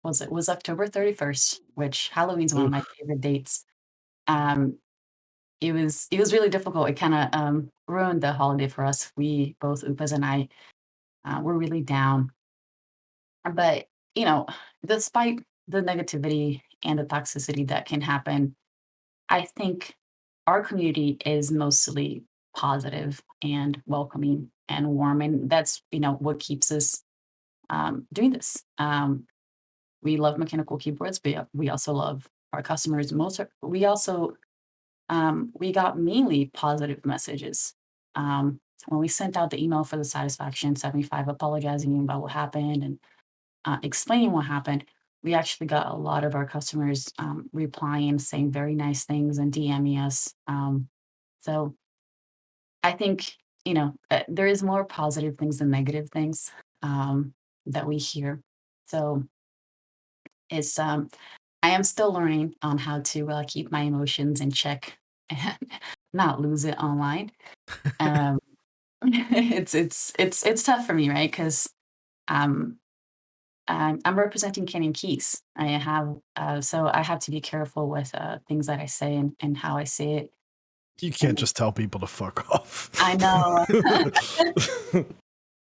Was October 31st, which Halloween's one of my favorite dates. Um, it was really difficult. It kind of ruined the holiday for us. We both Upas and I were really down. But despite the negativity and the toxicity that can happen, I think our community is mostly positive and welcoming and warm, and that's what keeps us doing this. We love mechanical keyboards, but we also love our customers. We also we got mainly positive messages. When we sent out the email for the satisfaction 75 apologizing about what happened and explaining what happened, we actually got a lot of our customers replying, saying very nice things and DMing us. So I think, there is more positive things than negative things that we hear. So it's, I am still learning on how to keep my emotions in check and not lose it online. Um, it's tough for me, right? Because um, I'm representing CannonKeys. So I have to be careful with things that I say and how I say it. You can't just tell people to fuck off. I know.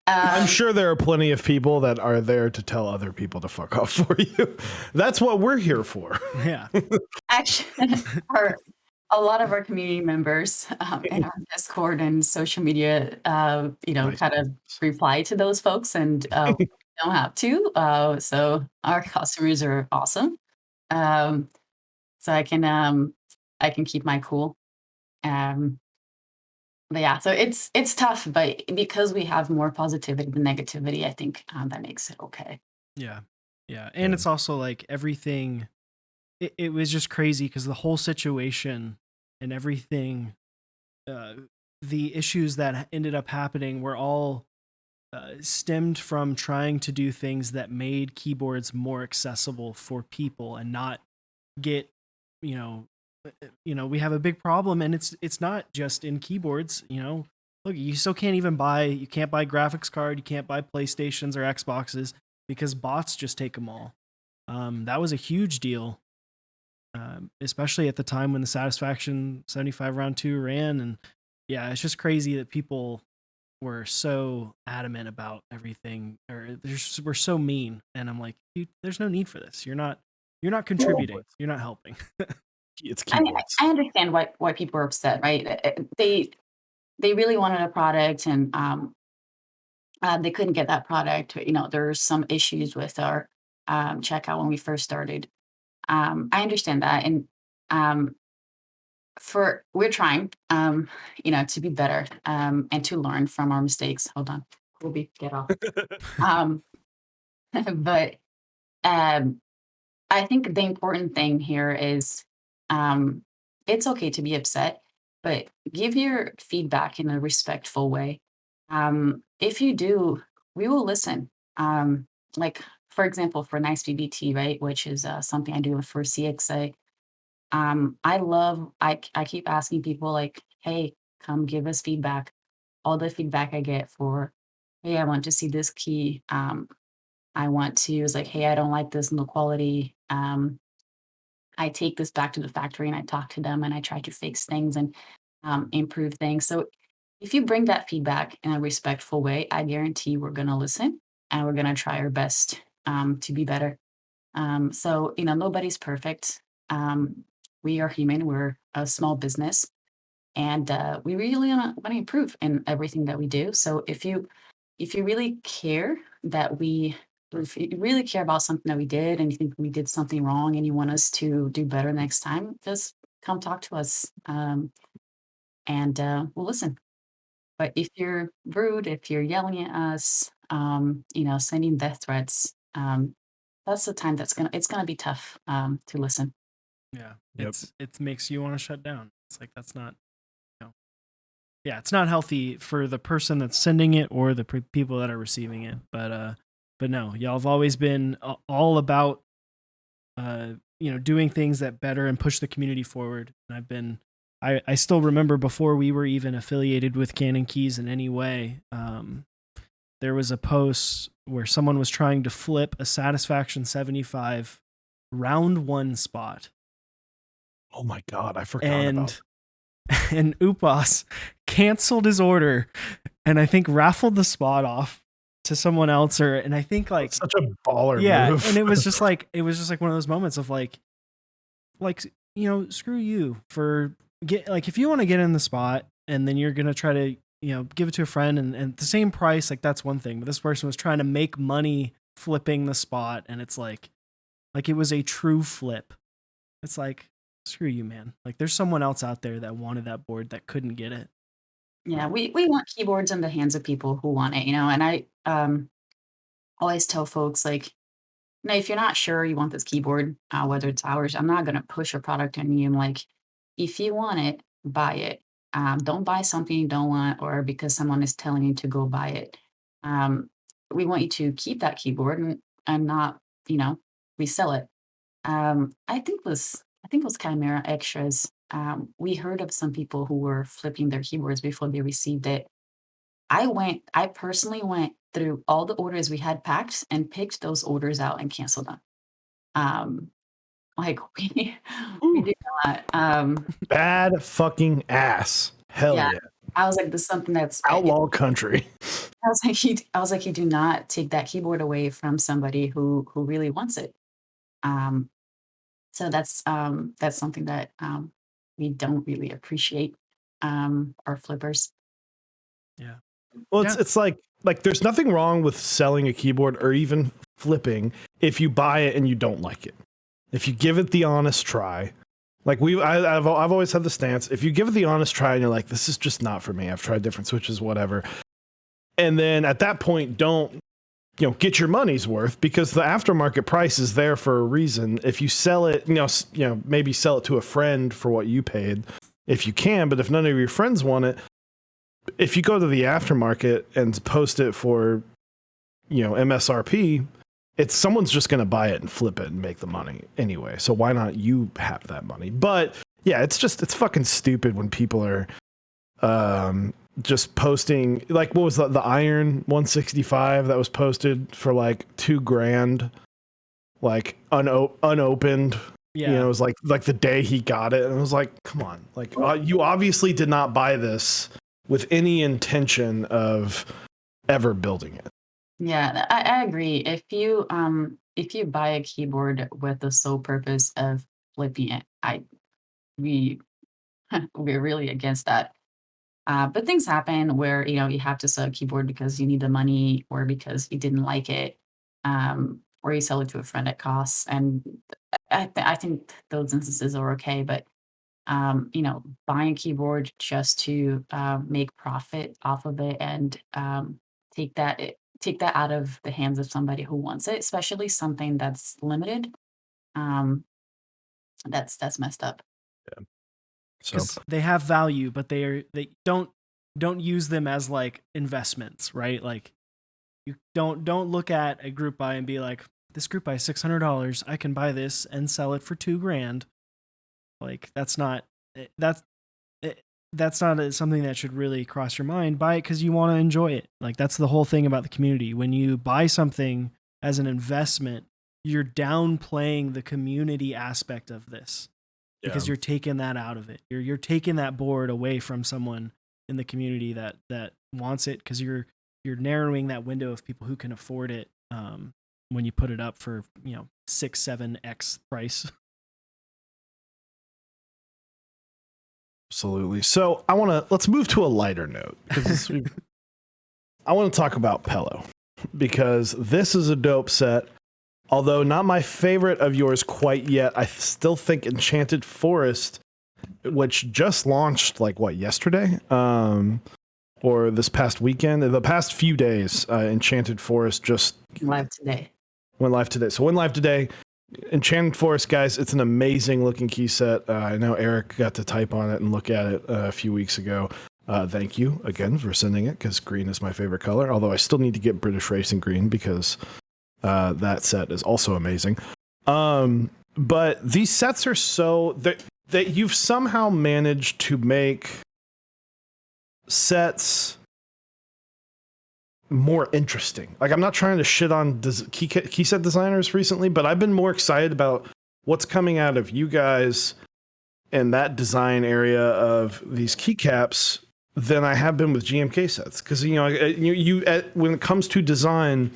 I'm Um, sure there are plenty of people that are there to tell other people to fuck off for you. That's what we're here for. Yeah. actually, a lot of our community members in our Discord and social media, Nice. kind of reply to those folks, and we don't have to. So our customers are awesome. Um, so I can keep my cool. Um, but yeah, so it's tough, but because we have more positivity than negativity, I think that makes it okay. Yeah. Yeah. And it's also like everything, it was just crazy because the whole situation and everything, uh, the issues that ended up happening were all stemmed from trying to do things that made keyboards more accessible for people and not get, you know, we have a big problem, and it's not just in keyboards. Look, you still can't even you can't buy graphics card, you can't buy PlayStations or Xboxes because bots just take them all. That was a huge deal, especially at the time when the Satisfaction 75 round 2 ran. And yeah, it's just crazy that people were so adamant about everything, or we're so mean. And I'm like, dude, there's no need for this. You're not contributing, you're not helping. It's I mean, keyboards. I understand why people are upset, right? They really wanted a product, and they couldn't get that product. There's some issues with our checkout when we first started. I understand that, and um, for we're trying, to be better, and to learn from our mistakes. Hold on, Colby, get off. Um, but um, I think the important thing here is, um, it's okay to be upset, but give your feedback in a respectful way. If you do, we will listen. Like, for example, for Nice VBT, right, which is something I do for CXA. I keep asking people like, hey, come give us feedback. All the feedback I get for, hey, I want to see this key. I want to, it's like, hey, I don't like this in the quality. I take this back to the factory and I talk to them and I try to fix things and improve things. So if you bring that feedback in a respectful way, I guarantee we're going to listen and we're going to try our best to be better. So, nobody's perfect. We are human. We're a small business, and we really want to improve in everything that we do. So, if you really care that if you really care about something that we did, and you think we did something wrong, and you want us to do better next time, just come talk to us, and we'll listen. But if you're rude, if you're yelling at us, sending death threats, that's the time it's gonna be tough to listen. Yeah, Yep. it makes you want to shut down. It's like that's not, you know, yeah, it's not healthy for the person that's sending it or the people that are receiving it. But no, y'all have always been all about, doing things that better and push the community forward. And I still remember before we were even affiliated with CannonKeys in any way. There was a post where someone was trying to flip a Satisfaction 75 round 1 spot. Oh my god, I forgot about. And Upos canceled his order and I think raffled the spot off to someone else, and I think like Such a baller move. and it was just like one of those moments of like screw you for if you want to get in the spot and then you're gonna try to give it to a friend and the same price, like that's one thing, but this person was trying to make money flipping the spot, and it's like it was a true flip. It's like, screw you, man. Like there's someone else out there that wanted that board that couldn't get it. Yeah, we want keyboards in the hands of people who want it, and I always tell folks like, no, if you're not sure you want this keyboard, whether it's ours, I'm not gonna push a product on you. I'm like, if you want it, buy it. Don't buy something you don't want or because someone is telling you to go buy it. Um, we want you to keep that keyboard and not, resell it. I think it was Chimera Extras. We heard of some people who were flipping their keyboards before they received it. I personally went through all the orders we had packed and picked those orders out and canceled them. Um, Like we do not. Bad fucking ass. Hell Yeah. yeah. I was like, this is something that's Outlaw country. I was like, you do not take that keyboard away from somebody who really wants it. Um, so that's something that we don't really appreciate our flippers. Yeah. Well, Yeah. it's like there's nothing wrong with selling a keyboard or even flipping if you buy it and you don't like it. If you give it the honest try, like I've always had the stance. If you give it the honest try and you're like, this is just not for me. I've tried different switches, whatever. And then at that point, don't get your money's worth, because the aftermarket price is there for a reason. If you sell it, maybe sell it to a friend for what you paid, if you can. But if none of your friends want it, if you go to the aftermarket and post it for MSRP, it's someone's just going to buy it and flip it and make the money anyway. So why not you have that money? But yeah, it's fucking stupid when people are just posting, like, what was the Iron 165 that was posted for like $2,000, like unopened. Yeah. It was like the day he got it, and it was like, come on, like you obviously did not buy this with any intention of ever building it. Yeah, I agree. If you buy a keyboard with the sole purpose of flipping it, we we're really against that. But things happen where you have to sell a keyboard because you need the money or because you didn't like it, or you sell it to a friend at cost. And I think those instances are okay. But buying a keyboard just to make profit off of it and take that take that out of the hands of somebody who wants it, especially something that's limited. Um, that's messed up. So Because they have value, but they don't use them as like investments, right? Like you don't look at a group buy and be like, this group buy $600, I can buy this and sell it for $2,000. Like that's not something that should really cross your mind. Buy it because you want to enjoy it. Like that's the whole thing about the community. When you buy something as an investment, you're downplaying the community aspect of this because you're taking that out of it. You're taking that board away from someone in the community that wants it, because you're narrowing that window of people who can afford it when you put it up for 6-7x price. Absolutely. So let's move to a lighter note, because I want to talk about Pello, because this is a dope set. Although not my favorite of yours quite yet, I still think Enchanted Forest, which just launched yesterday, or this past weekend, the past few days, Enchanted Forest just Live today. went live today. So went live today. Enchanted Forest, guys, it's an amazing looking key set. I know Eric got to type on it and look at it a few weeks ago. Thank you again for sending it, because green is my favorite color. Although I still need to get British Racing green, because that set is also amazing. But these sets are so that you've somehow managed to make sets more interesting. Like, I'm not trying to shit on key set designers recently, but I've been more excited about what's coming out of you guys in that design area of these keycaps than I have been with GMK sets. Because when it comes to design,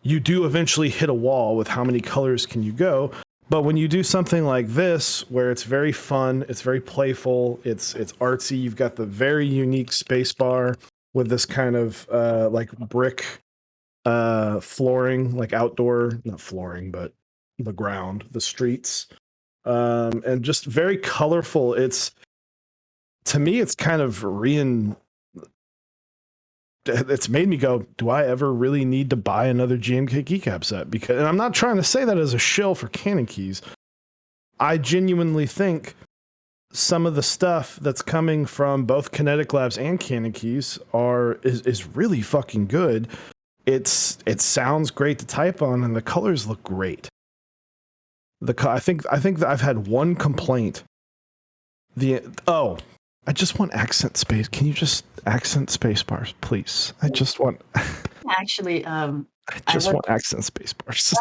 you do eventually hit a wall with how many colors can you go. But when you do something like this, where it's very fun, it's very playful, it's artsy, you've got the very unique space bar with this kind of brick flooring, like outdoor, not flooring, but the ground, the streets, and just very colorful. To me, it's kind of it's made me go, do I ever really need to buy another GMK keycap set? Because, and I'm not trying to say that as a shill for CannonKeys. I genuinely think some of the stuff that's coming from both Kinetic Labs and CannonKeys is really fucking good. It sounds great to type on, and the colors look great. I think that I've had one complaint. I just want accent space. Can you just accent space bars, please? I just want. Actually, I just want accent space bars.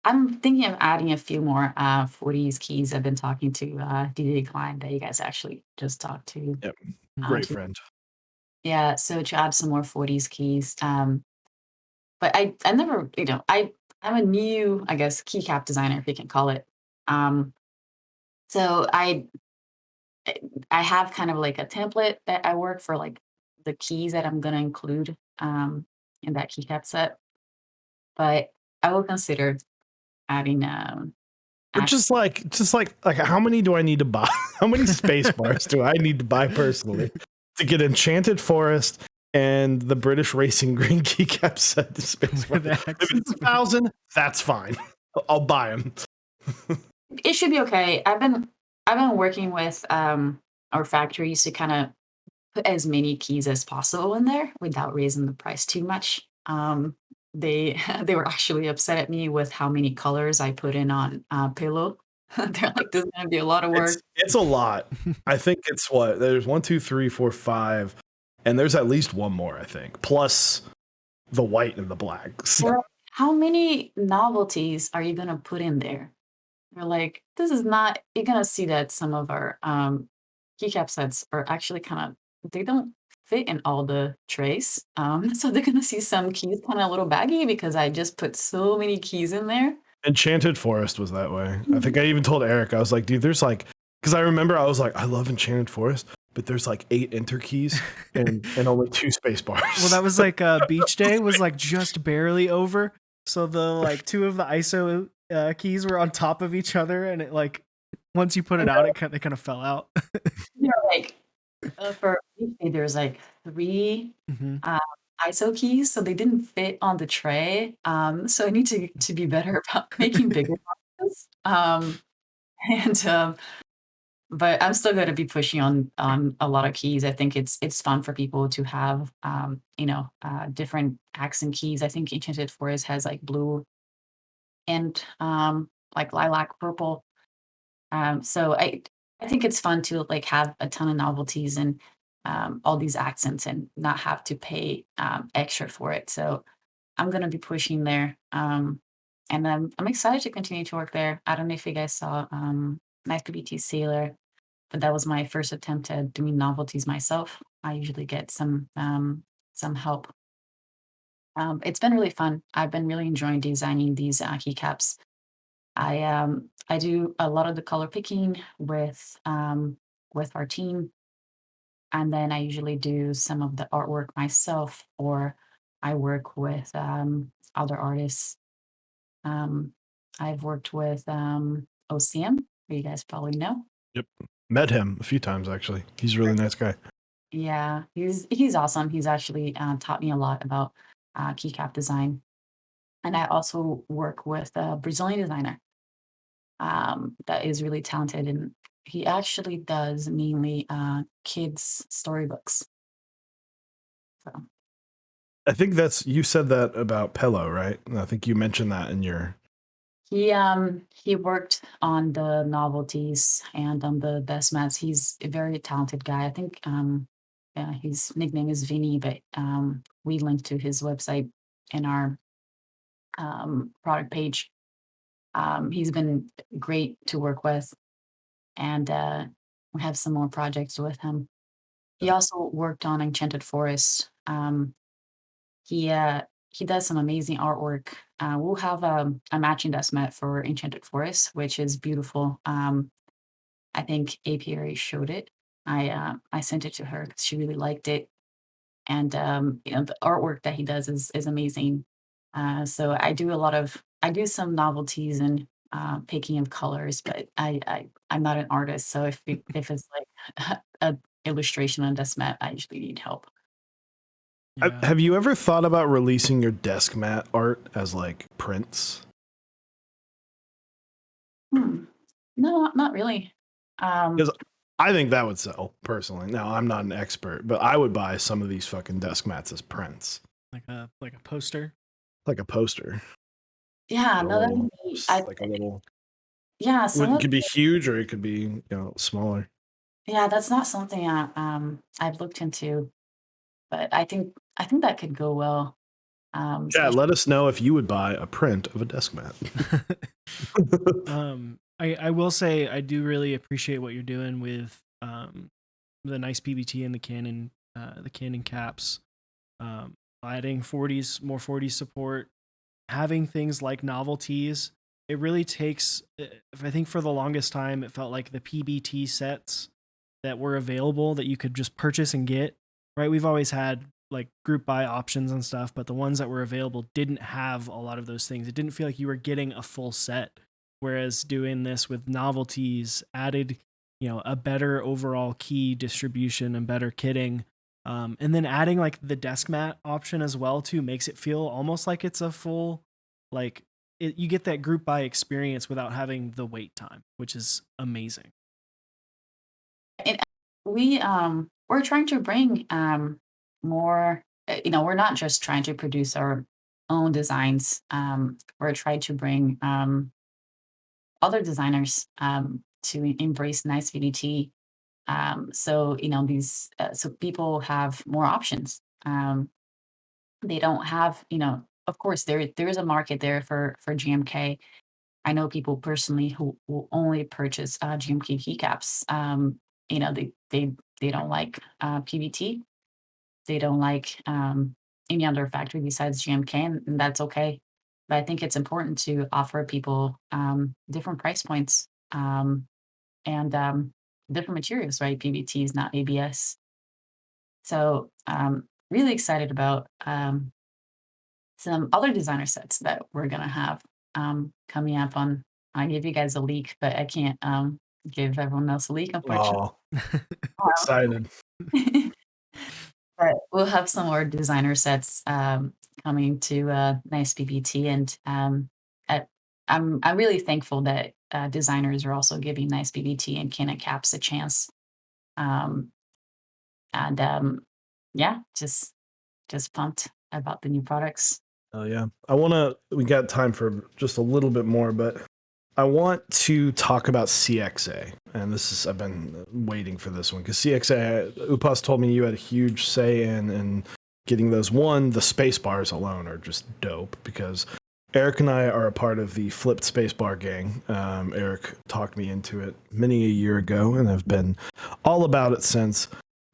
I'm thinking of adding a few more 40s keys. I've been talking to DJ Klein that you guys actually just talked to. Yep. Great To friend. yeah, so to add some more 40s keys. But I never, I'm a new, I guess, keycap designer, if you can call it. Um, so I have kind of like a template that I work for, like the keys that I'm gonna include in that keycap set. But I will consider adding But accents. just like how many do I need to buy? How many space bars do I need to buy personally to get Enchanted Forest and the British Racing Green keycap set? The space bar. With If accents. it's 1,000, that's fine. I'll buy them. It should be okay. I've been working with our factories to kind of put as many keys as possible in there without raising the price too much. They they were actually upset at me with how many colors I put in on pillow. They're like, "This is gonna be a lot of work." It's a lot. I think it's what there's 1, 2, 3, 4, 5, and there's at least one more. I think plus the white and the black. So, Well, how many novelties are you gonna put in there? They're like, "This is not." You're gonna see that some of our keycap sets are actually kind of they don't fit in all the trays. So they're gonna see some keys kind of a little baggy because I just put so many keys in there. Enchanted Forest was that way. I think Mhm. I even told Eric, I was like, dude, there's like, because I remember I was like, I love Enchanted Forest, but there's like 8 enter keys and only 2 space bars. Well, that was like beach day was like just barely over. So the like two of the ISO keys were on top of each other, and it like once you put it out, they kind of fell out. You know, like for me, there's like three Hmm. uh, ISO keys, so they didn't fit on the tray. So I need to be better about making bigger boxes. And But I'm still gonna be pushing on a lot of keys. I think it's fun for people to have, different accent keys. I think Enchanted Forest has, like, blue and, like, lilac purple. So I think it's fun to, like, have a ton of novelties and, all these accents and not have to pay, extra for it. So I'm gonna be pushing there, and I'm excited to continue to work there. I don't know if you guys saw, Nice PBT Sailor. But that was my first attempt at doing novelties myself. I usually get some help. It's been really fun. I've been really enjoying designing these keycaps. I do a lot of the color picking with our team, and then I usually do some of the artwork myself, or I work with other artists. Um, I've worked with OCM, who you guys probably know. Yep. Met him a few times actually. He's a really nice guy. Yeah, he's awesome. He's actually, taught me a lot about, keycap design, and I also work with a Brazilian designer, that is really talented, and he actually does mainly, kids' storybooks. So, I think that's you said that about Pillow, right? I think you mentioned that in your he worked on the novelties and on the best mats. He's a very talented guy. I think, his nickname is Vinny, but, we linked to his website in our, product page. He's been great to work with, and we have some more projects with him. He also worked on Enchanted Forest. He uh, he does some amazing artwork. We'll have a matching dust mat for Enchanted Forest, which is beautiful. I think Apiary showed it. I sent it to her because she really liked it, and the artwork that he does is amazing. So I do some novelties and picking of colors, but I'm not an artist, so if it's like a illustration on desk mat, I usually need help. Yeah. Have you ever thought about releasing your desk mat art as like prints? Hmm. No, not really. Um, Because I think that would sell personally. Now I'm not an expert, but I would buy some of these fucking desk mats as prints, Like a poster. like a poster, yeah, a no, that'd little, be neat. I like a little. Yeah, It could be huge or it could be smaller. yeah, that's not something I've looked into, but I think that could go well. Yeah, Especially let us know if you would buy a print of a desk mat. I will say I do really appreciate what you're doing with the nice PBT and the Canon caps. Adding 40s, more 40s support, having things like novelties. It really takes. I think for the longest time, it felt like the PBT sets that were available that you could just purchase and get. Right, we've always had like group buy options and stuff, but the ones that were available didn't have a lot of those things. It didn't feel like you were getting a full set. Whereas doing this with novelties added, a better overall key distribution and better kitting. And then adding like the desk mat option as well too makes it feel almost like it's a full, like you get that group buy experience without having the wait time, which is amazing. and we're trying to bring more. We're not just trying to produce our own designs. We're trying to bring other designers to embrace nice VDT. So these so people have more options. They don't have, of course there is a market there for GMK. I know people personally who will only purchase GMK keycaps. They don't like PVT. They don't like any other factory besides GMK, and that's okay. But I think it's important to offer people different price points and different materials, right? PVT is not ABS. So really excited about some other designer sets that we're gonna have coming up on. I gave you guys a leak, but I can't give everyone else a leak, unfortunately. Oh, excited. But we'll have some more designer sets coming to Nice BBT, and I, I'm really thankful that designers are also giving Nice BBT and Canon Caps a chance. Um, and yeah, just pumped about the new products. Oh yeah. We got time for just a little bit more, but I want to talk about CXA. And I've been waiting for this one because CXA, Upos told me you had a huge say in getting those. One, the space bars alone are just dope because Eric and I are a part of the flipped spacebar gang. Eric talked me into it many a year ago, and I've been all about it since.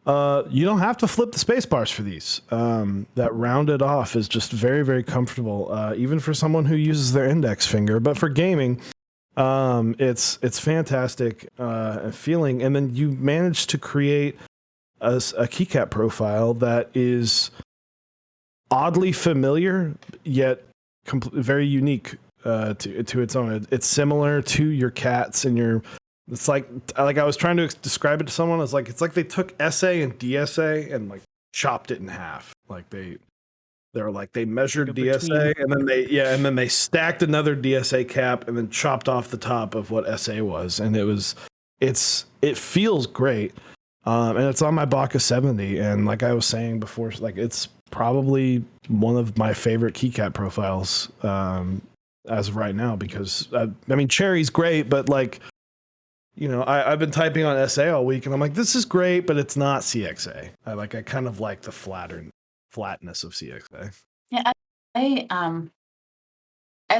You don't have to flip the space bars for these. That rounded off is just very, very comfortable, even for someone who uses their index finger. But for gaming, it's fantastic feeling. And then you manage to create a keycap profile that is oddly familiar yet very unique to its own. It's similar to your cats and your. It's like I was trying to describe it to someone. It's like they took SA and DSA and like chopped it in half. Like they measured DSA and then they stacked another DSA cap and then chopped off the top of what SA was, and it feels great. And it's on my Baka 70, and like I was saying before, like it's probably one of my favorite keycap profiles as of right now because I mean Cherry's great, but like. I've been typing on SA all week, and I'm like, this is great, but it's not CXA. I kind of like the flatness of CXA. Yeah,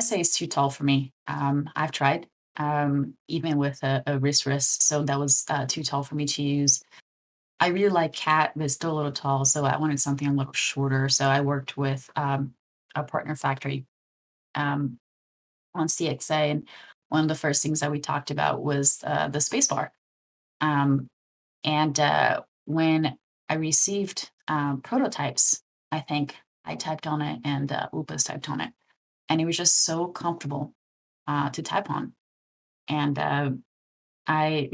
SA is too tall for me. I've tried, even with a wrist, so that was too tall for me to use. I really like cat, but it's still a little tall, so I wanted something a little shorter. So I worked with a partner factory um, on CXA, and one of the first things that we talked about was the spacebar. Um, and when I received prototypes, I think I typed on it and Upos typed on it, and it was just so comfortable to type on. And I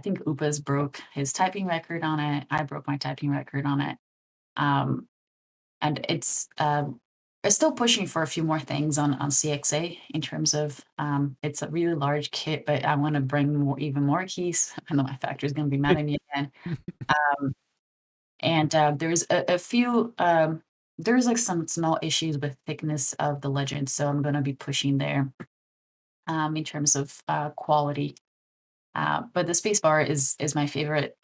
think Upos broke his typing record on it. I broke my typing record on it. Um, and it's still pushing for a few more things on CXA in terms of it's a really large kit, but I want to bring even more keys. I know my factory's going to be mad at me again. Um, and there's a few there's like some small issues with thickness of the legend, so I'm going to be pushing there in terms of quality. But the spacebar is my favorite.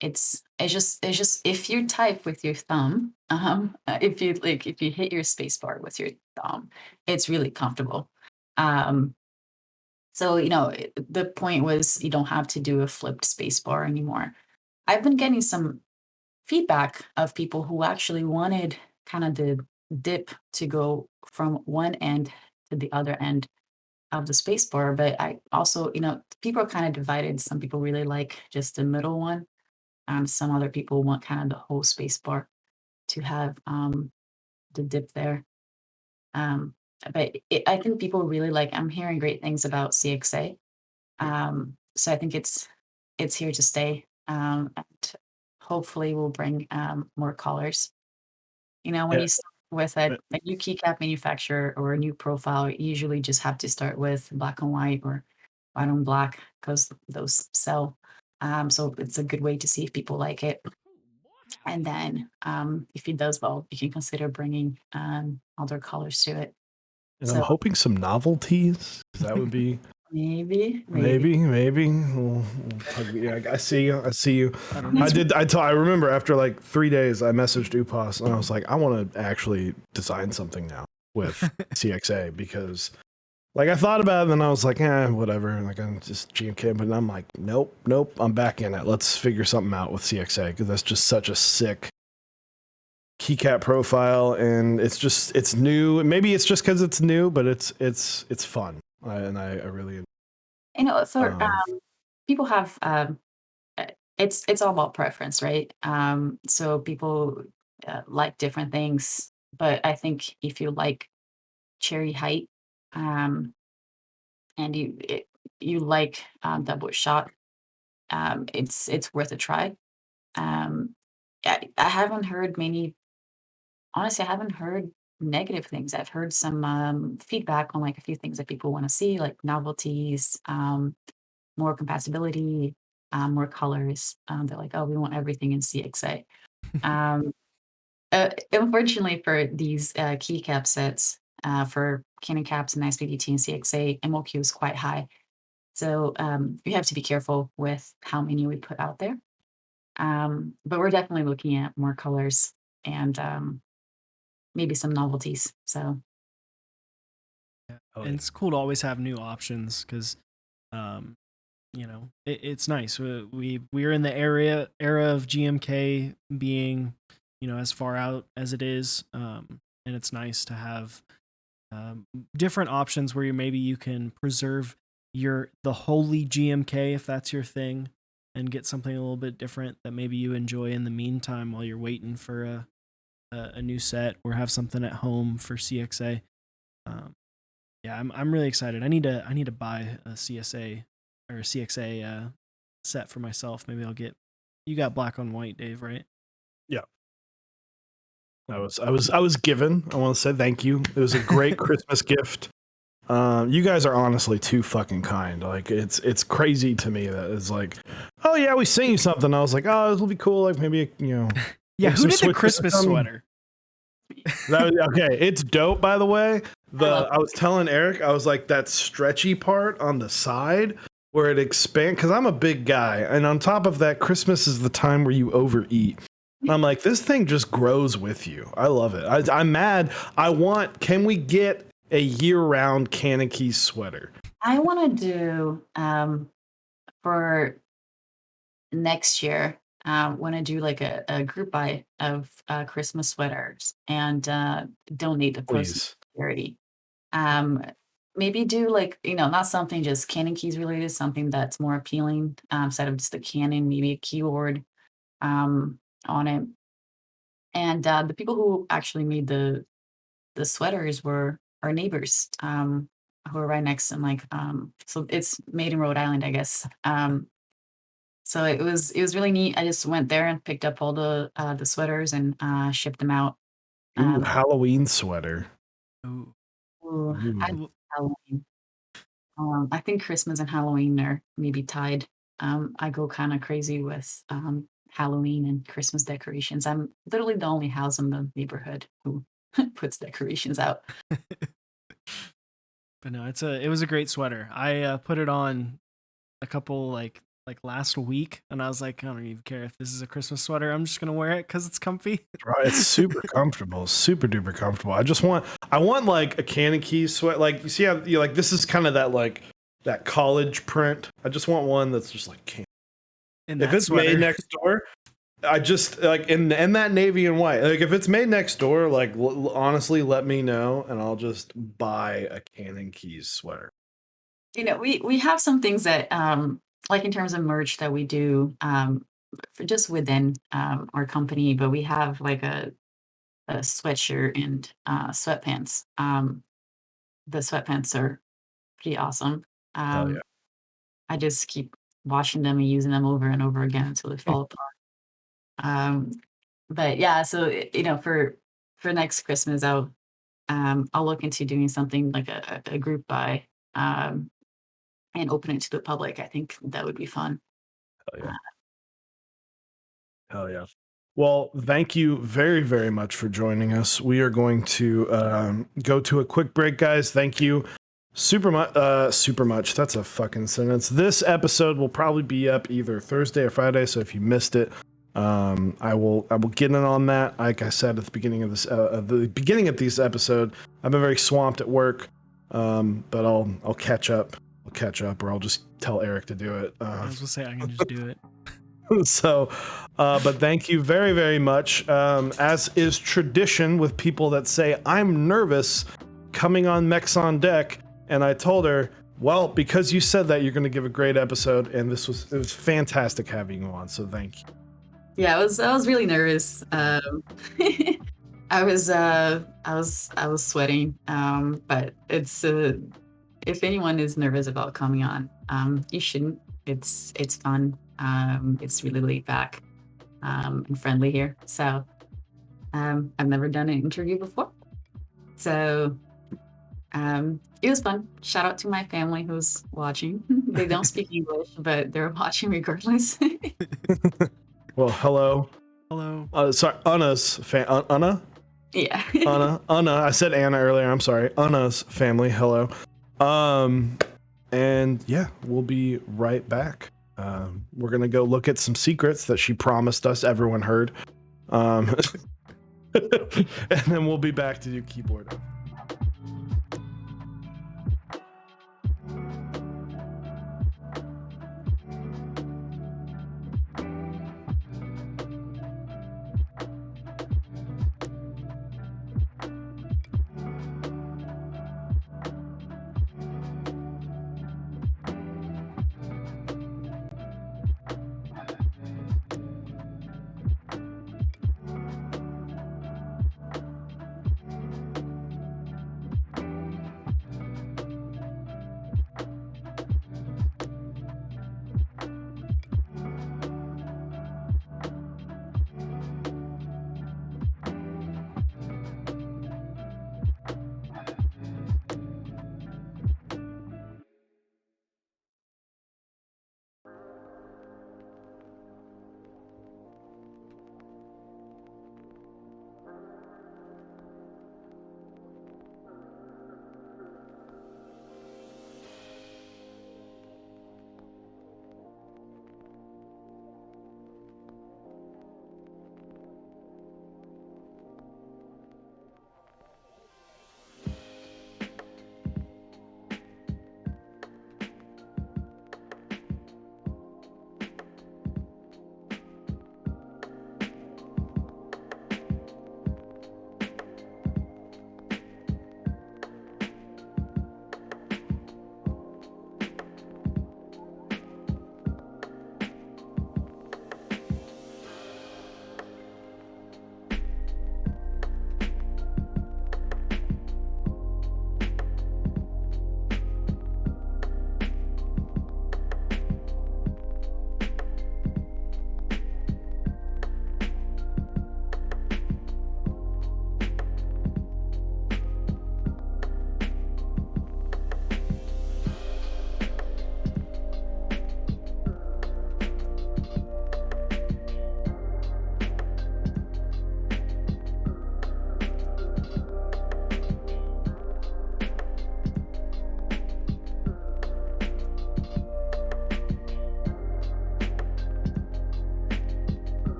it's just if you type with your thumb, if you hit your space bar with your thumb, it's really comfortable. Um, so the point was you don't have to do a flipped space bar anymore. I've been getting some feedback of people who actually wanted kind of the dip to go from one end to the other end of the space bar. But I also, people are kind of divided. Some people really like just the middle one. Some other people want kind of the whole space bar to have the dip there. Um, but I think people really like. I'm hearing great things about CXA. So I think it's here to stay. And hopefully will bring more colors. When Yeah. you start with a new keycap manufacturer or a new profile, you usually just have to start with black and white or white on black because those sell. So it's a good way to see if people like it. And then if it does well, you can consider bringing other colors to it. And I'm So hoping some novelties. 'Cause that would be maybe. maybe. Yeah, I see you. I see you. I don't know. I remember after like 3 days, I messaged Upos and I was like, I want to actually design something now with CXA because, like, I thought about it and then I was like, whatever. Like, I'm just GMK, but I'm like, nope. I'm back in it. Let's figure something out with CXA because that's just such a sick keycap profile, and it's new. Maybe it's just because it's new, but it's fun, I really. For people have it's all about preference, right? So people like different things, but I think if you like cherry height, um, and you like double shot, it's worth a try. Um, I haven't heard many. Honestly, I haven't heard negative things. I've heard some feedback on like a few things that people want to see, like novelties, more compatibility, more colors. They're like, oh, we want everything in CXA. Um, Unfortunately, for these keycap sets, for Canon caps and ISPDT and CXA, MOQ is quite high. So you have to be careful with how many we put out there. But we're definitely looking at more colors and maybe some novelties. So Oh, And yeah. it's cool to always have new options because, it's nice. We're in the era of GMK being, as far out as it is, and it's nice to have different options where maybe you can preserve the holy GMK if that's your thing, and get something a little bit different that maybe you enjoy in the meantime while you're waiting for a new set, or have something at home for CXA. Um, yeah, I'm really excited. I need to buy a CSA or a CXA set for myself. Maybe I'll get. You got black on white, Dave, right? Yeah. I was given. I want to say thank you. It was a great Christmas gift. You guys are honestly too fucking kind. Like it's crazy to me that it's like, oh yeah, we sing you something. I was like, oh, this will be cool. Like maybe Yeah, maybe who some did the switches or Christmas something. sweater? Okay, it's dope. By the way, love I was telling Eric, I was like that stretchy part on the side where it expands because I'm a big guy, and on top of that, Christmas is the time where you overeat. And I'm like, this thing just grows with you. I love it. I'm mad. Can we get a year-round CannonKeys sweater? I want to do for next year. Want to do like a group buy of Christmas sweaters and donate the proceeds Please. to charity. Um, Maybe do like not something just Canon keys related, something that's more appealing instead of just the Canon, maybe a keyboard um, on it. And the people who actually made the sweaters were our neighbors who are right next to them. Like so it's made in Rhode Island, I guess. So it was really neat. I just went there and picked up all the sweaters and shipped them out. Ooh, Um, Halloween sweater. Ooh. ooh, I Ooh. love Halloween. I think Christmas and Halloween are maybe tied. I go kind of crazy with Halloween and Christmas decorations. I'm literally the only house in the neighborhood who puts decorations out. But no, it was a great sweater. I put it on a couple like like last week, and I was like, I don't even care if this is a Christmas sweater. I'm just gonna wear it because it's comfy. Right, it's super comfortable, super duper comfortable. I want like a CannonKeys sweat. Like you see how you like this is kind of that like that college print. I just want one that's just like can. If it's sweater. made next door, I just like in that navy and white. Like if it's made next door, like honestly, let me know and I'll just buy a CannonKeys sweater. We have some things that like in terms of merch that we do for just within our company, but we have like a sweatshirt and sweatpants. The sweatpants are pretty awesome. Hell yeah. I just keep washing them and using them over and over again until they fall apart. Um, but yeah, so for next Christmas, I'll look into doing something like a group buy and open it to the public. I think that would be fun. Hell yeah. Hell yeah. Well, thank you very, very much for joining us. We are going to go to a quick break, guys. Thank you super much. That's a fucking sentence. This episode will probably be up either Thursday or Friday. So if you missed it, I will get in on that. Like I said at the beginning of this episode, I've been very swamped at work, but I'll catch up. Or I'll just tell Eric to do it. I was gonna say I can just do it. So, but thank you very, very much. As is tradition with people that say, I'm nervous coming on Mechs on Deck. And I told her, well, because you said that, you're going to give a great episode. And it was fantastic having you on. So thank you. Yeah, I was really nervous. I was sweating. But it's if anyone is nervous about coming on, you shouldn't. It's fun. It's really laid back and friendly here. So I've never done an interview before. So it was fun. Shout out to my family who's watching. They don't speak English, but they're watching regardless. Well, hello. Sorry, Anna's Anna? Yeah. Anna. I said Anna earlier. I'm sorry. Anna's family. Hello. And yeah, we'll be right back. We're gonna go look at some secrets that she promised us everyone heard. And then we'll be back to do keyboard.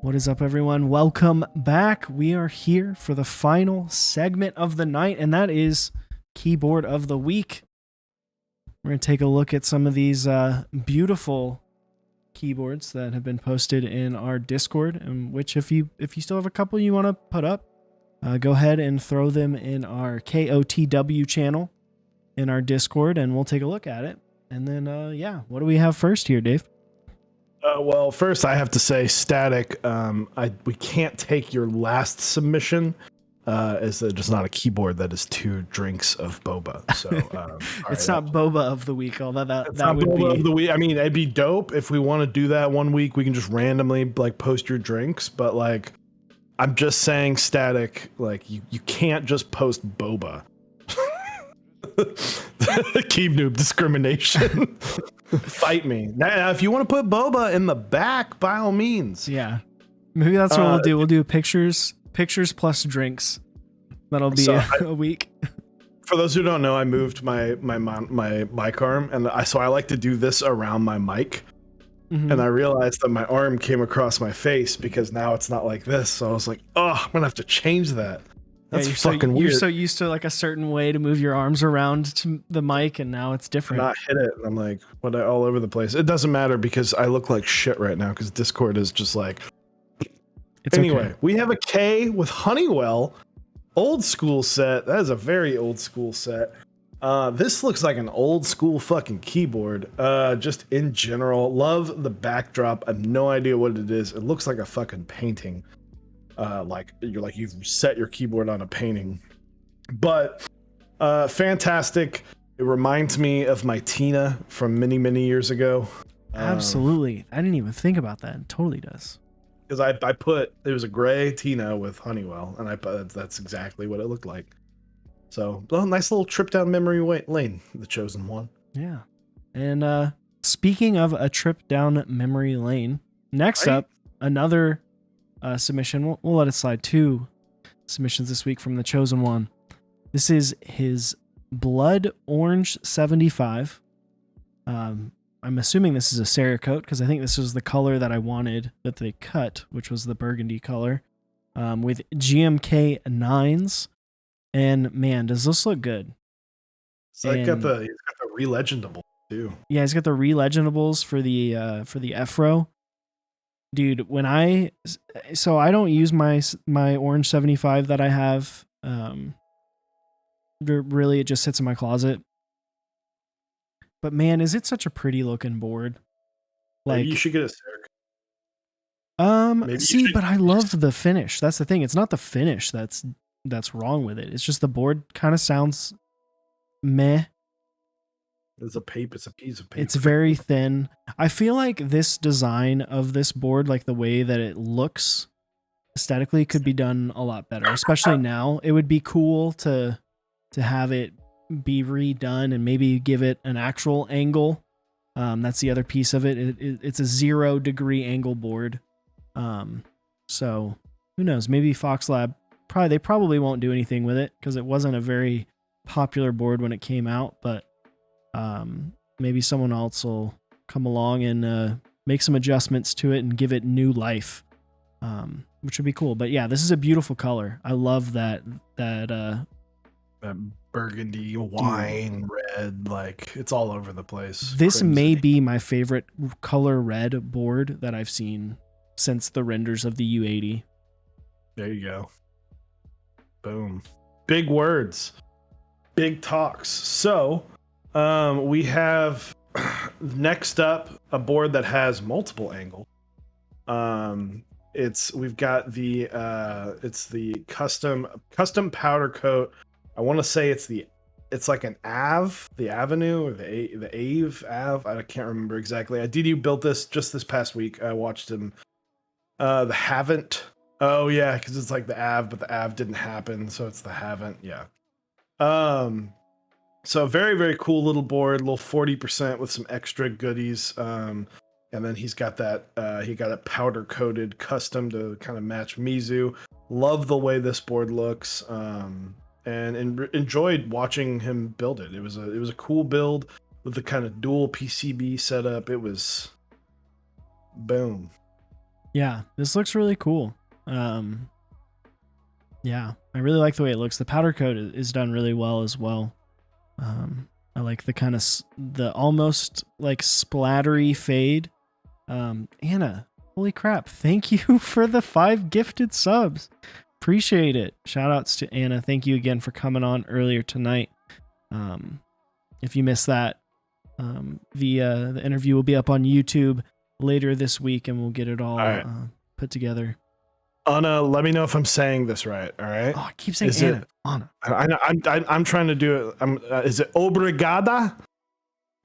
What is up, everyone? Welcome back. We are here for the final segment of the night, and that is Keyboard of the Week. We're going to take a look at some of these beautiful keyboards that have been posted in our Discord, and which if you still have a couple you want to put up, go ahead and throw them in our KOTW channel in our Discord, and we'll take a look at it. And then, yeah, what do we have first here, Dave? Well, first I have to say, Static, we can't take your last submission, as that it's not a keyboard, that is 2 drinks of boba. So It's not boba of the week, although that would boba be of the week. I mean, it'd be dope if we want to do that one week. We can just randomly like post your drinks, but like, I'm just saying, Static, like you can't just post boba. Keep noob discrimination. Fight me now. If you want to put boba in the back, by all means. Yeah, maybe that's what we'll do. We'll do pictures plus drinks. That'll be a week. For those who don't know, I moved my mic arm, and I like to do this around my mic. Mm-hmm. And I realized that my arm came across my face because now it's not like this. So I was like, oh, I'm gonna have to change that. That's fucking weird. You're so used to like a certain way to move your arms around to the mic, and now it's different. Not hit it. And I'm like, all over the place. It doesn't matter because I look like shit right now because Discord is just like. It's anyway, okay. We have a K with Honeywell, old school set. That is a very old school set. This looks like an old school fucking keyboard. Just in general, love the backdrop. I have no idea what it is. It looks like a fucking painting. You've set your keyboard on a painting, but fantastic. It reminds me of my Tina from many years ago. Absolutely. I didn't even think about that. It totally does. Because I put, it was a gray Tina with Honeywell, and that's exactly what it looked like. So, nice little trip down memory lane, the chosen one. Yeah. And speaking of a trip down memory lane, next up, another submission. We'll let it slide. 2 submissions this week from the chosen one. This is his Blood Orange 75. I'm assuming this is a Cerakote because I think this was the color that I wanted that they cut, which was the burgundy color, with GMK 9s. And man, does this look good? So he's got the re-legendable too. Yeah, he's got the re-legendables for the F-Row. Dude, so I don't use my Orange 75 that I have. Really, it just sits in my closet. But man, is it such a pretty looking board? Like, maybe you should get a Cerakote. But I love the finish. That's the thing. It's not the finish that's wrong with it. It's just the board kind of sounds meh. It's a piece of paper. It's very thin. I feel like this design of this board, like the way that it looks aesthetically, could be done a lot better, especially now. It would be cool to have it be redone and maybe give it an actual angle. That's the other piece of it. It's a 0 degree angle board. So who knows? Maybe Fox Lab, they probably won't do anything with it because it wasn't a very popular board when it came out, but maybe someone else will come along and make some adjustments to it and give it new life, which would be cool. But yeah, this is a beautiful color. I love that burgundy, wine, red, like it's all over the place. This Crimson. May be my favorite color red board that I've seen since the renders of the U80. There you go. Boom. Big words. Big talks. So we have next up a board that has multiple angles. We've got it's the custom powder coat. I want to say it's like an the Avenue or the Ave. I can't remember exactly. DD built this just this past week. I watched him. The Haven't. Oh yeah, because it's like the Ave, but the Ave didn't happen, so it's the Haven't. Yeah. So very, very cool little board, little 40% with some extra goodies. And then he's got that, he got it powder coated custom to kind of match Mizu. Love the way this board looks. And enjoyed watching him build it. It was a cool build with the kind of dual PCB setup. It was boom. Yeah, this looks really cool. Yeah, I really like the way it looks. The powder coat is done really well as well. I like the kind of the almost like splattery fade. Anna, holy crap! Thank you for the 5 gifted subs. Appreciate it. Shout outs to Anna. Thank you again for coming on earlier tonight. If you missed that, the interview will be up on YouTube later this week, and we'll get it all right. put together. Anna, let me know if I'm saying this right. All right. Oh, I keep saying Is Anna. it, Anna. I'm trying to do it. Is it obrigada?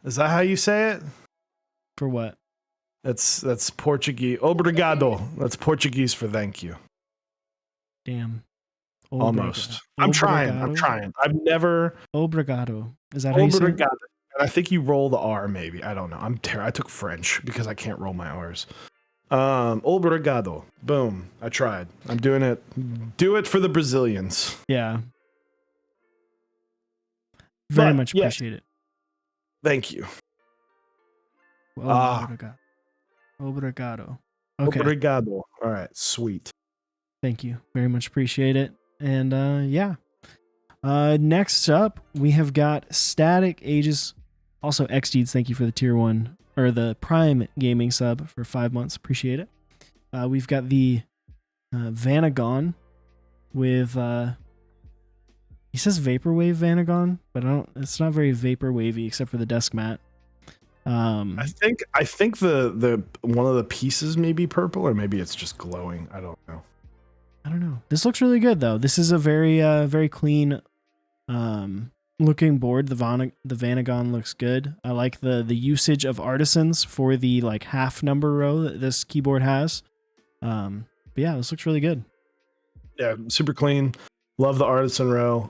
Is that how you say it? For what? That's Portuguese. Obrigado. That's Portuguese for thank you. Damn. Almost. I'm trying. I've never. Obrigado. Is that how you say it? Obrigado. And I think you roll the R. Maybe I don't know. I took French because I can't roll my R's. Obrigado. Boom. I tried. I'm doing it. Do it for the Brazilians. Yeah. Very much yes. appreciate it. Thank you. Obrigado. Obrigado. Okay. Obrigado. All right. Sweet. Thank you. Very much appreciate it. And yeah. Next up, we have got Static Ages. Also, XDeeds, thank you for the tier 1 or the Prime Gaming sub for 5 months. Appreciate it. We've got the Vanagon with he says Vaporwave Vanagon, but it's not very vapor wavy except for the desk mat. I think the one of the pieces may be purple, or maybe it's just glowing. I don't know. This looks really good though. This is a very very clean looking board. The Vanagon looks good. I like the usage of artisans for the like half number row that this keyboard has. But yeah, this looks really good. Yeah, super clean. Love the artisan row.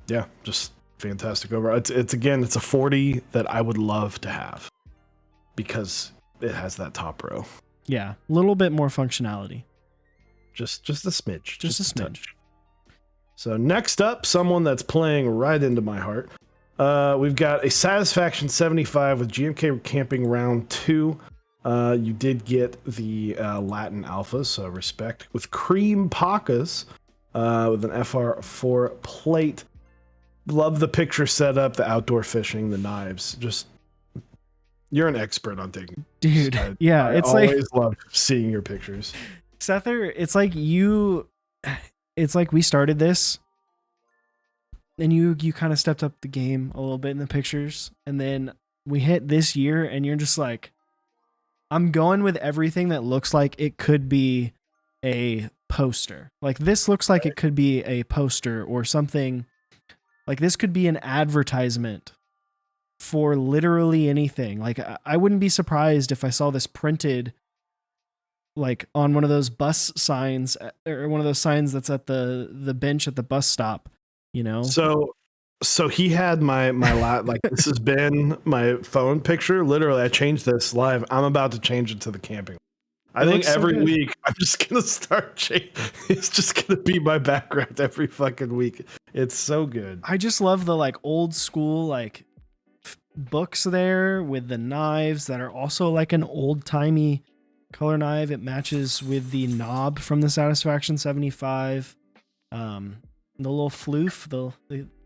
Yeah, just fantastic overall. It's a 40 that I would love to have because it has that top row. Yeah, a little bit more functionality. Just a smidge. Just a smidge. Touch. So next up, someone that's playing right into my heart. We've got a Satisfaction 75 with GMK Camping Round 2. You did get the Latin Alpha, so respect. With Cream Pacas with an FR4 plate. Love the picture setup, the outdoor fishing, the knives. Just, you're an expert on taking. Dude, I always love seeing your pictures. Sether, it's like we started this and you kind of stepped up the game a little bit in the pictures, and then we hit this year and you're just like, I'm going with everything that looks like it could be a poster. Like this looks like it could be a poster or something. Like this could be an advertisement for literally anything. Like I wouldn't be surprised if I saw this printed like on one of those bus signs or one of those signs that's at the bench at the bus stop, you know? So he had my like this has been my phone picture. Literally, I changed this live. I'm about to change it to the camping. I think every week I'm just gonna start changing. It's just gonna be my background every fucking week. It's so good. I just love the like old school like books there with the knives that are also like an old timey color knife. It matches with the knob from the Satisfaction 75. The little floof,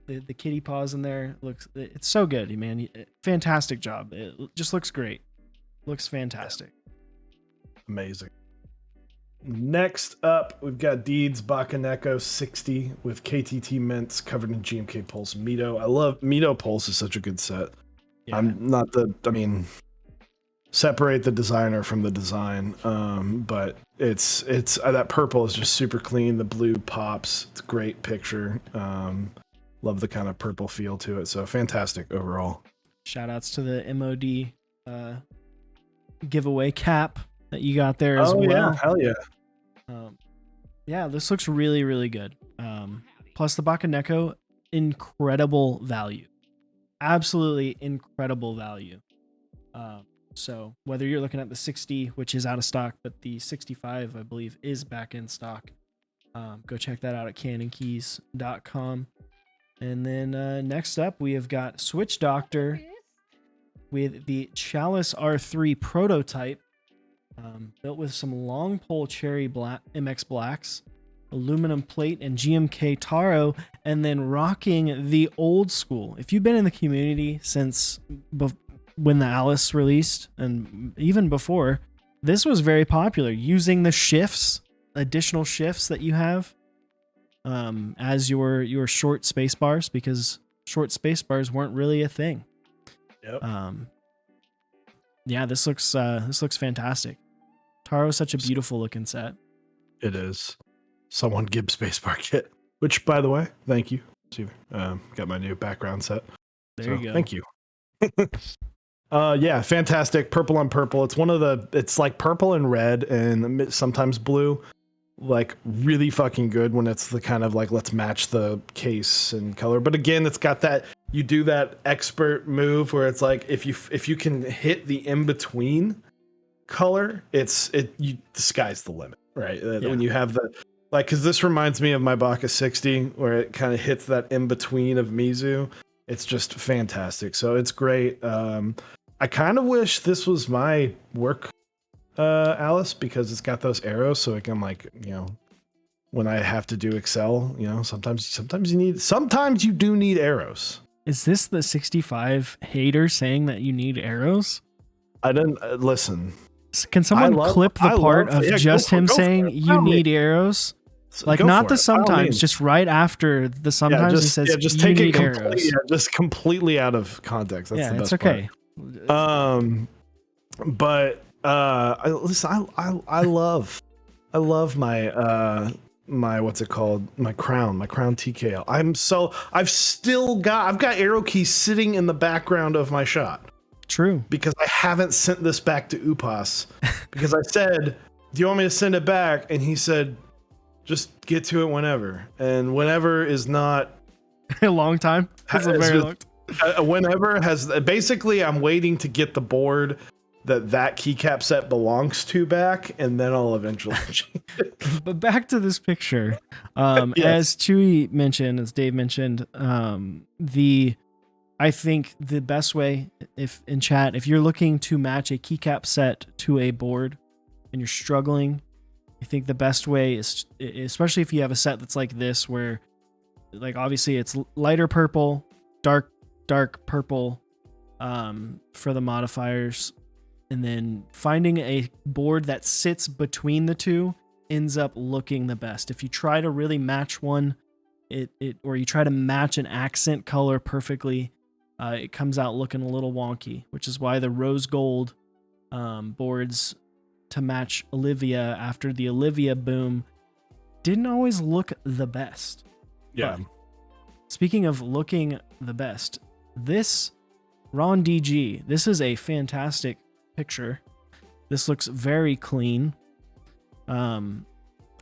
the kitty paws in there it's so good, man. Fantastic job. It just looks great. Looks fantastic. Amazing. Next up, we've got Deeds Bakaneko 60 with KTT mints covered in GMK Pulse Mito. I love Mito Pulse is such a good set. Yeah. Separate the designer from the design. But it's that purple is just super clean. The blue pops. It's a great picture. Love the kind of purple feel to it. So fantastic overall. Shout outs to the MOD giveaway cap that you got there as well. Yeah, hell yeah. Yeah, this looks really, really good. Plus the Bakaneko, incredible value. Absolutely incredible value. So whether you're looking at the 60, which is out of stock, but the 65, I believe, is back in stock. Go check that out at CannonKeys.com. And then next up, we have got Switch Doctor with the Chalice R3 prototype built with some long pole cherry black MX blacks, aluminum plate, and GMK Taro, and then rocking the old school. If you've been in the community since when the Alice released, and even before, this was very popular, using the shifts, additional shifts that you have as your short space bars, because short space bars weren't really a thing. Yep. Yeah, this looks fantastic. Taro's such a beautiful looking set. It is. Someone give spacebar kit, which, by the way, thank you. Got my new background set. There you go. Thank you. Yeah, fantastic. Purple on purple. It's like purple and red and sometimes blue. Like really fucking good when it's the kind of like, let's match the case and color. But again, it's got that, you do that expert move where it's like, if you can hit the in-between color, the sky's the limit, right? Yeah. When you have because this reminds me of my Baka 60 where it kind of hits that in-between of Mizu. It's just fantastic. So it's great. I kind of wish this was my work Alice, because it's got those arrows, so it can, like, when I have to do Excel, sometimes you do need arrows. Is this the 65 hater saying that you need arrows? I didn't listen. Can someone clip the part of just him saying you need arrows? Like, not the sometimes, just right after the sometimes he says just you take need it arrows. Yeah, just completely out of context. That's the best it's okay. Part. But listen, I love my what's it called? My crown TKL. I've got arrow keys sitting in the background of my shot. True. Because I haven't sent this back to Upos because I said, do you want me to send it back? And he said, just get to it whenever. And whenever is not a long time. It's a very long time. Whenever has basically, I'm waiting to get the board that keycap set belongs to back, and then I'll eventually change it. But back to this picture. Yes. As Chewy mentioned, as Dave mentioned, I think the best way, if you're looking to match a keycap set to a board and you're struggling, I think the best way is, especially if you have a set that's like this, where, like, obviously it's lighter purple, dark purple for the modifiers, and then finding a board that sits between the two ends up looking the best. If you try to really match one, or you try to match an accent color perfectly, it comes out looking a little wonky, which is why the rose gold boards to match Olivia after the Olivia boom didn't always look the best. Yeah. But speaking of looking the best, this Ron DG, this is a fantastic picture. This looks very clean. I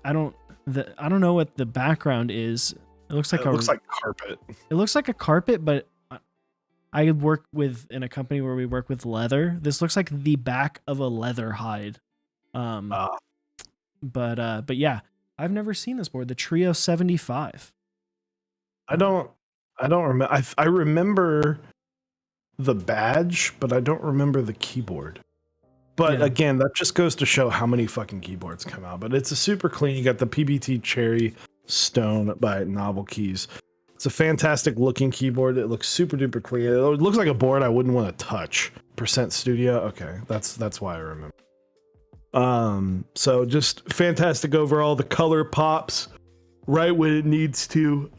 don't know what the background is. It looks like like carpet. It looks like a carpet, but I work in a company where we work with leather. This looks like the back of a leather hide. But yeah, I've never seen this board, the Trio 75. I don't remember. I remember the badge, but I don't remember the keyboard. But again, that just goes to show how many fucking keyboards come out. But it's a super clean. You got the PBT Cherry Stone by Novel Keys. It's a fantastic looking keyboard. It looks super duper clean. It looks like a board I wouldn't want to touch. Percent Studio. Okay, that's why I remember. So just fantastic overall. The color pops right when it needs to.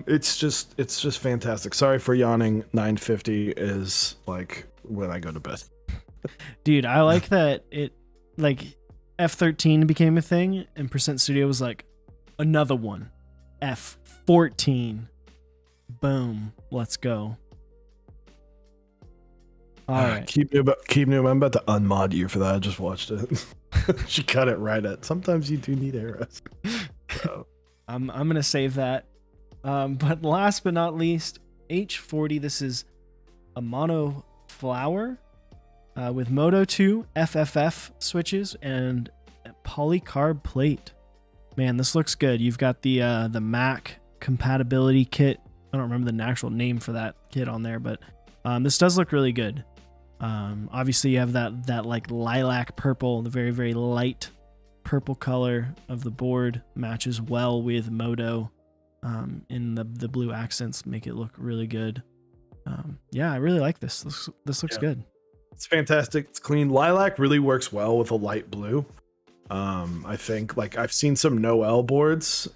It's just fantastic. Sorry for yawning. 9:50 is like when I go to bed. Dude, I like that it, like, F13 became a thing and Percent Studio was like, another one. F14. Boom. Let's go. All right. Keep new. I'm about to unmod you for that. I just watched it. She cut it right at. Sometimes you do need arrows. So. I'm gonna save that. But last but not least, H40. This is a mono flower with Moto 2 FFF switches and polycarb plate. Man, this looks good. You've got the Mac compatibility kit. I don't remember the actual name for that kit on there, but this does look really good. Obviously you have that like lilac purple, the very, very light purple color of the board matches well with Moto. In the blue accents make it look really good. Yeah, I really like this. This looks good. It's fantastic. It's clean. Lilac really works well with a light blue. I think like I've seen some Noel boards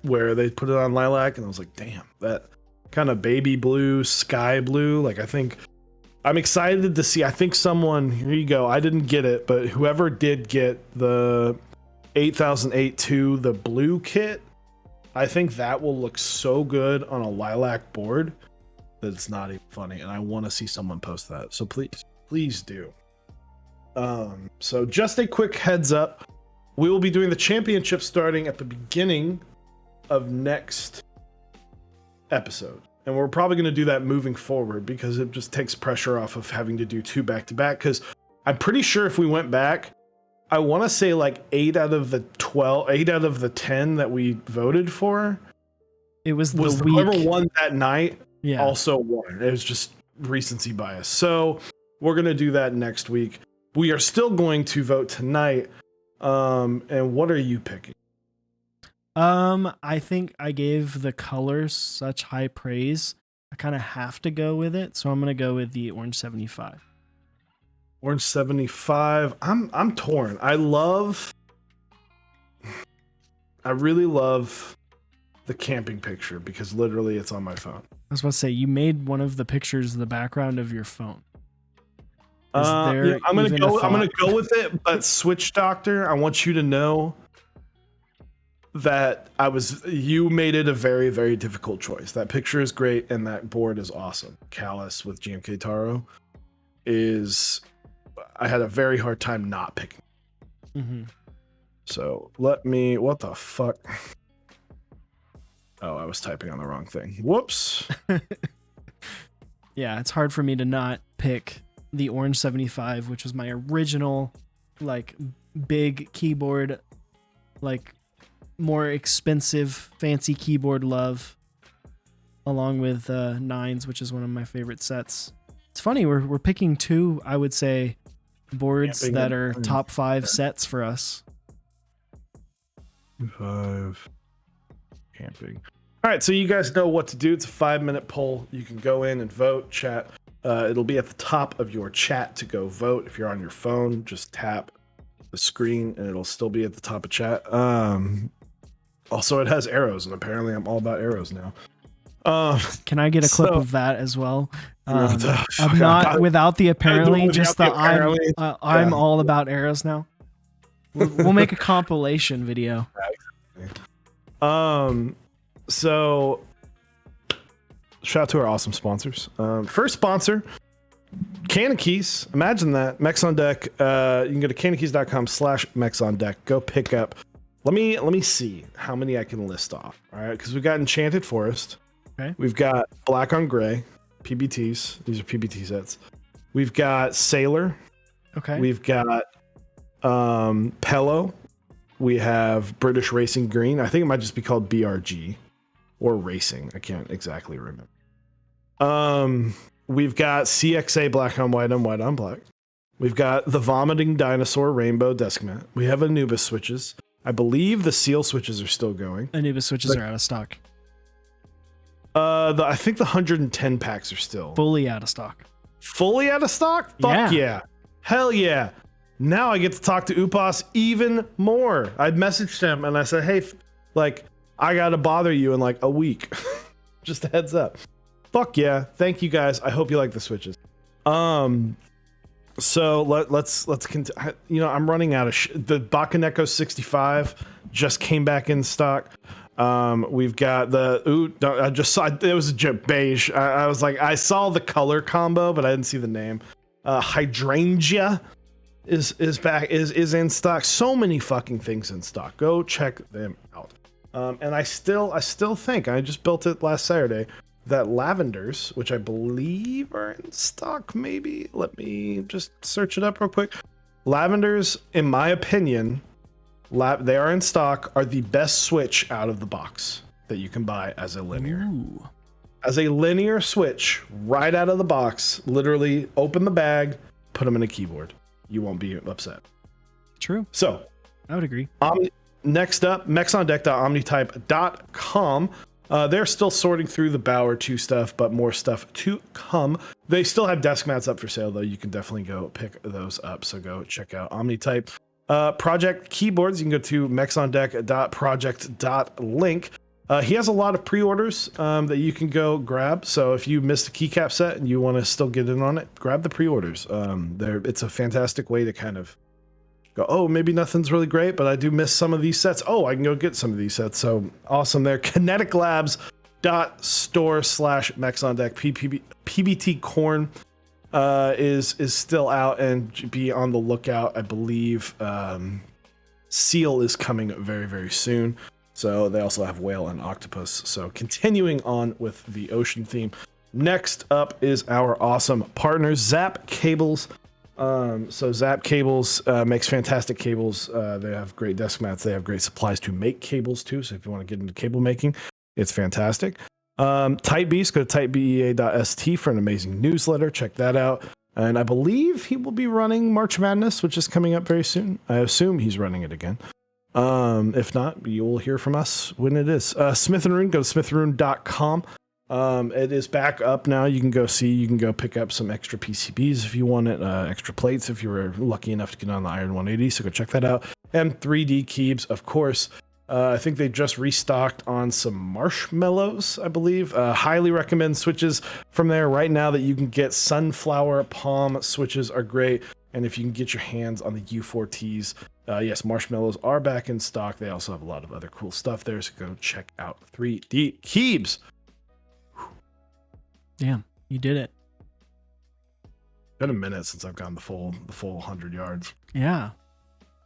where they put it on lilac and I was like, damn, that kind of baby blue, sky blue. Like I think I'm excited to see. I think someone, here you go. I didn't get it, but whoever did get the 8008-2, the blue kit, I think that will look so good on a lilac board that it's not even funny. And I want to see someone post that. So please do. So just a quick heads up. We will be doing the championship starting at the beginning of next episode. And we're probably going to do that moving forward because it just takes pressure off of having to do 2 back-to-back. Because I'm pretty sure if we went back, I want to say like 8 out of the 10 that we voted for. It was the week. Whoever won that night Yeah. also won. It was just recency bias. So we're going to do that next week. We are still going to vote tonight. And what are you picking? I think I gave the colors such high praise. I kind of have to go with it, so I'm gonna go with the orange 75. Orange 75. I'm torn. I really love the camping picture because literally it's on my phone. I was about to say you made one of the pictures the background of your phone. I'm gonna go with it, but Switch Doctor, I want you to know that you made it a very, very difficult choice. That picture is great and that board is awesome. Callus with GMK Taro I had a very hard time not picking. Mm-hmm. So what the fuck? Oh, I was typing on the wrong thing. Whoops. Yeah, it's hard for me to not pick the orange 75, which was my original, like, big keyboard, like, more expensive, fancy keyboard love, along with Nines, which is one of my favorite sets. It's funny, we're picking 2, I would say, boards Camping that are top 5 sets for us. 5 camping. All right, so you guys know what to do. It's a 5-minute poll. You can go in and vote, chat. It'll be at the top of your chat to go vote. If you're on your phone, just tap the screen and it'll still be at the top of chat. Also, it has arrows, and apparently I'm all about arrows now. Can I get a clip of that as well? I'm not without the apparently, just the I'm all about arrows now. We'll make a compilation video. So shout out to our awesome sponsors. First sponsor, CannonKeys. Imagine that. Mechs on Deck. You can go to CannonKeys.com/Mechs on Deck. Go pick up. Let me see how many I can list off. All right, because we've got Enchanted Forest. Okay. We've got Black on Gray, PBTs. These are PBT sets. We've got Sailor. Okay. We've got Pello. We have British Racing Green. I think it might just be called BRG or Racing. I can't exactly remember. We've got CXA Black on White on White on Black. We've got the Vomiting Dinosaur Rainbow Desk Mat. We have Anubis switches. I believe the Seal switches are still going. Anubis switches are out of stock. I think the 110 packs are still Fully out of stock. Fully out of stock? Fuck yeah. Hell yeah. Now I get to talk to Upos even more. I messaged him and I said, hey, I got to bother you in like a week. Just a heads up. Fuck yeah. Thank you guys. I hope you like the switches. So let's continue. I'm running out of the Bakaneko 65 just came back in stock. We've got I just saw it was a beige. I was like, I saw the color combo, but I didn't see the name. Hydrangea is back, is in stock. So many fucking things in stock. Go check them out. And I still think, I just built it last Saturday, that Lavenders, which I believe are in stock, maybe. Let me just search it up real quick. Lavenders, in my opinion, they are in stock, are the best switch out of the box that you can buy as a linear. Ooh. as a linear switch right out of the box. Literally open the bag, put them in a keyboard. You won't be upset. True. So I would agree. Next up, mechsondeck.omnitype.com. They're still sorting through the Bauer 2 stuff, but more stuff to come. They still have desk mats up for sale, though. You can definitely go pick those up. So go check out Omnitype. Project keyboards, you can go to mechsondeck.project.link. He has a lot of pre-orders that you can go grab. So if you missed a keycap set and you want to still get in on it, grab the pre-orders. It's a fantastic way to kind of go, oh, maybe nothing's really great, but I do miss some of these sets. Oh, I can go get some of these sets. So awesome there. kineticlabs.store/mechsondeck. PBT Corn is still out, and be on the lookout. I believe Seal is coming very, very soon. So they also have Whale and Octopus. So continuing on with the ocean theme. Next up is our awesome partners, Zap Cables. So Zap Cables makes fantastic cables. They have great desk mats. They have great supplies to make cables too. So if you want to get into cable making, it's fantastic. Typebeast, go to typebea.st for an amazing newsletter. Check that out. And I believe he will be running March Madness, which is coming up very soon. I assume he's running it again. If not, you will hear from us when it is. Smith & Rune, go to smithandrune.com. It is back up now. You can go pick up some extra PCBs if you want it, extra plates if you were lucky enough to get on the Iron 180. So go check that out. And 3D Keys, of course. I think they just restocked on some marshmallows, I believe. Highly recommend switches from there right now that you can get. Sunflower palm switches are great. And if you can get your hands on the U4Ts, yes, marshmallows are back in stock. They also have a lot of other cool stuff there. So go check out 3D Keys. Damn, you did it. Been a minute since I've gone the full 100 yards. Yeah,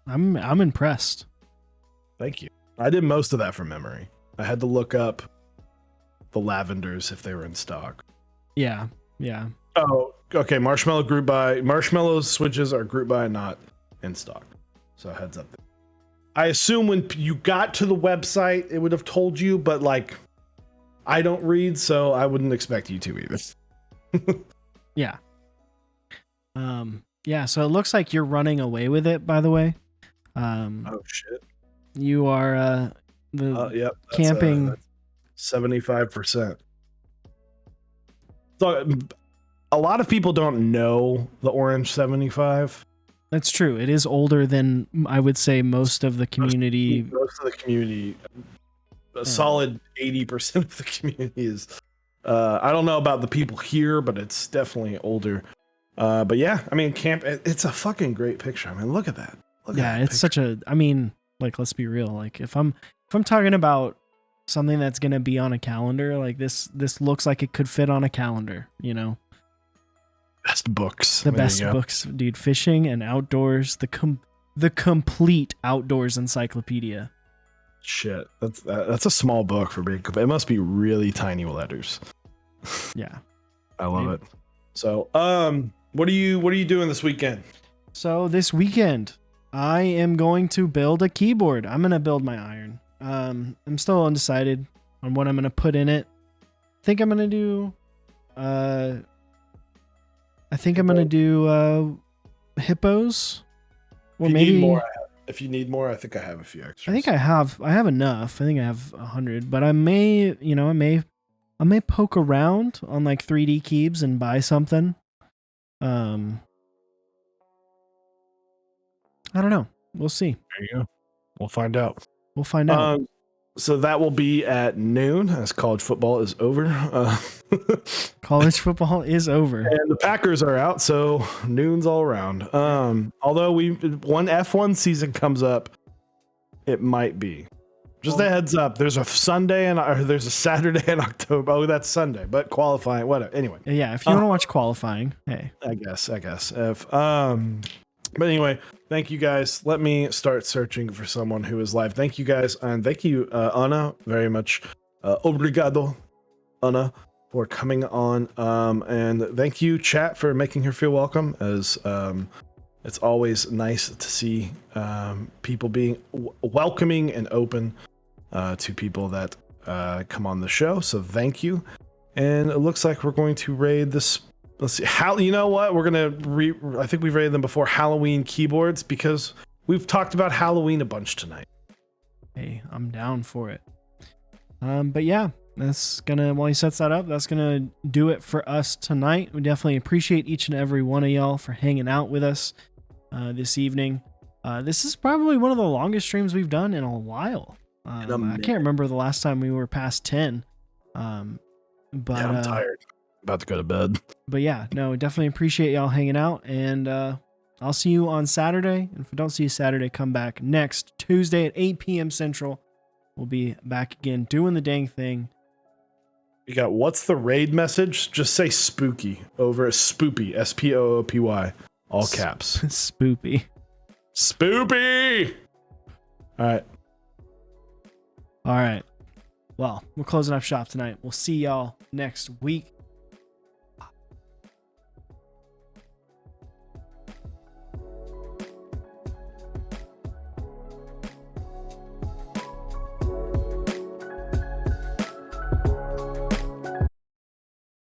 I'm impressed. Thank you. I did most of that from memory. I had to look up the lavenders if they were in stock. Yeah. Oh, okay. Marshmallow switches are group by, not in stock. So heads up there. I assume when you got to the website, it would have told you, but like, I don't read, so I wouldn't expect you to either. Yeah. Yeah, so it looks like you're running away with it, by the way. Oh shit. You are Yep, camping 75%. So a lot of people don't know the Orange 75. That's true. It is older than, I would say, most of the community. Most of the community, a solid 80% of the community is. I don't know about the people here, but it's definitely older. But yeah, I mean, it's a fucking great picture. I mean, look at that. It's such a. I mean, like, let's be real. Like, if I'm talking about something that's gonna be on a calendar, like this looks like it could fit on a calendar. You know, best books. The best books, dude. Fishing and outdoors. The complete outdoors encyclopedia. Shit, that's a small book for me. It must be really tiny letters. Yeah, I love it. So, what are you doing this weekend? So this weekend, I am going to build a keyboard. I'm gonna build my iron. I'm still undecided on what I'm gonna put in it. I think I'm gonna do. Hippos, or maybe. If you need more, I think I have a few extras. I think I have enough. I think I have 100, but I may poke around on like 3D Keys and buy something. I don't know. We'll see. There you go. We'll find out. So that will be at noon as college football is over. College football is over. And the Packers are out, so noon's all around. Although one F1 season comes up, it might be. Just a heads up. There's a there's a Saturday in October. Oh, that's Sunday, but qualifying, whatever. Anyway. Yeah, if you want to watch qualifying, hey. I guess. But anyway, thank you guys. Let me start searching for someone who is live. Thank you guys, and thank you, Anna, very much. Obrigado, Anna, for coming on. And thank you, chat, for making her feel welcome. As it's always nice to see people being welcoming and open to people that come on the show. So thank you. And it looks like we're going to raid this. Let's see. You know what? We're gonna I think we've raided them before. Halloween keyboards, because we've talked about Halloween a bunch tonight. Hey, I'm down for it. But yeah, that's gonna, while he sets that up, that's gonna do it for us tonight. We definitely appreciate each and every one of y'all for hanging out with us this evening. This is probably one of the longest streams we've done in a while. I can't remember the last time we were past 10. But yeah, I'm tired. About to go to bed. But yeah, no, definitely appreciate y'all hanging out, and I'll see you on Saturday. And if I don't see you Saturday, come back next Tuesday at 8 p.m. Central. We'll be back again doing the dang thing. You got, what's the raid message? Just say spooky over at Spoopy, SPOOPY, all caps. Spoopy. Spoopy! All right. Well, we're closing up shop tonight. We'll see y'all next week.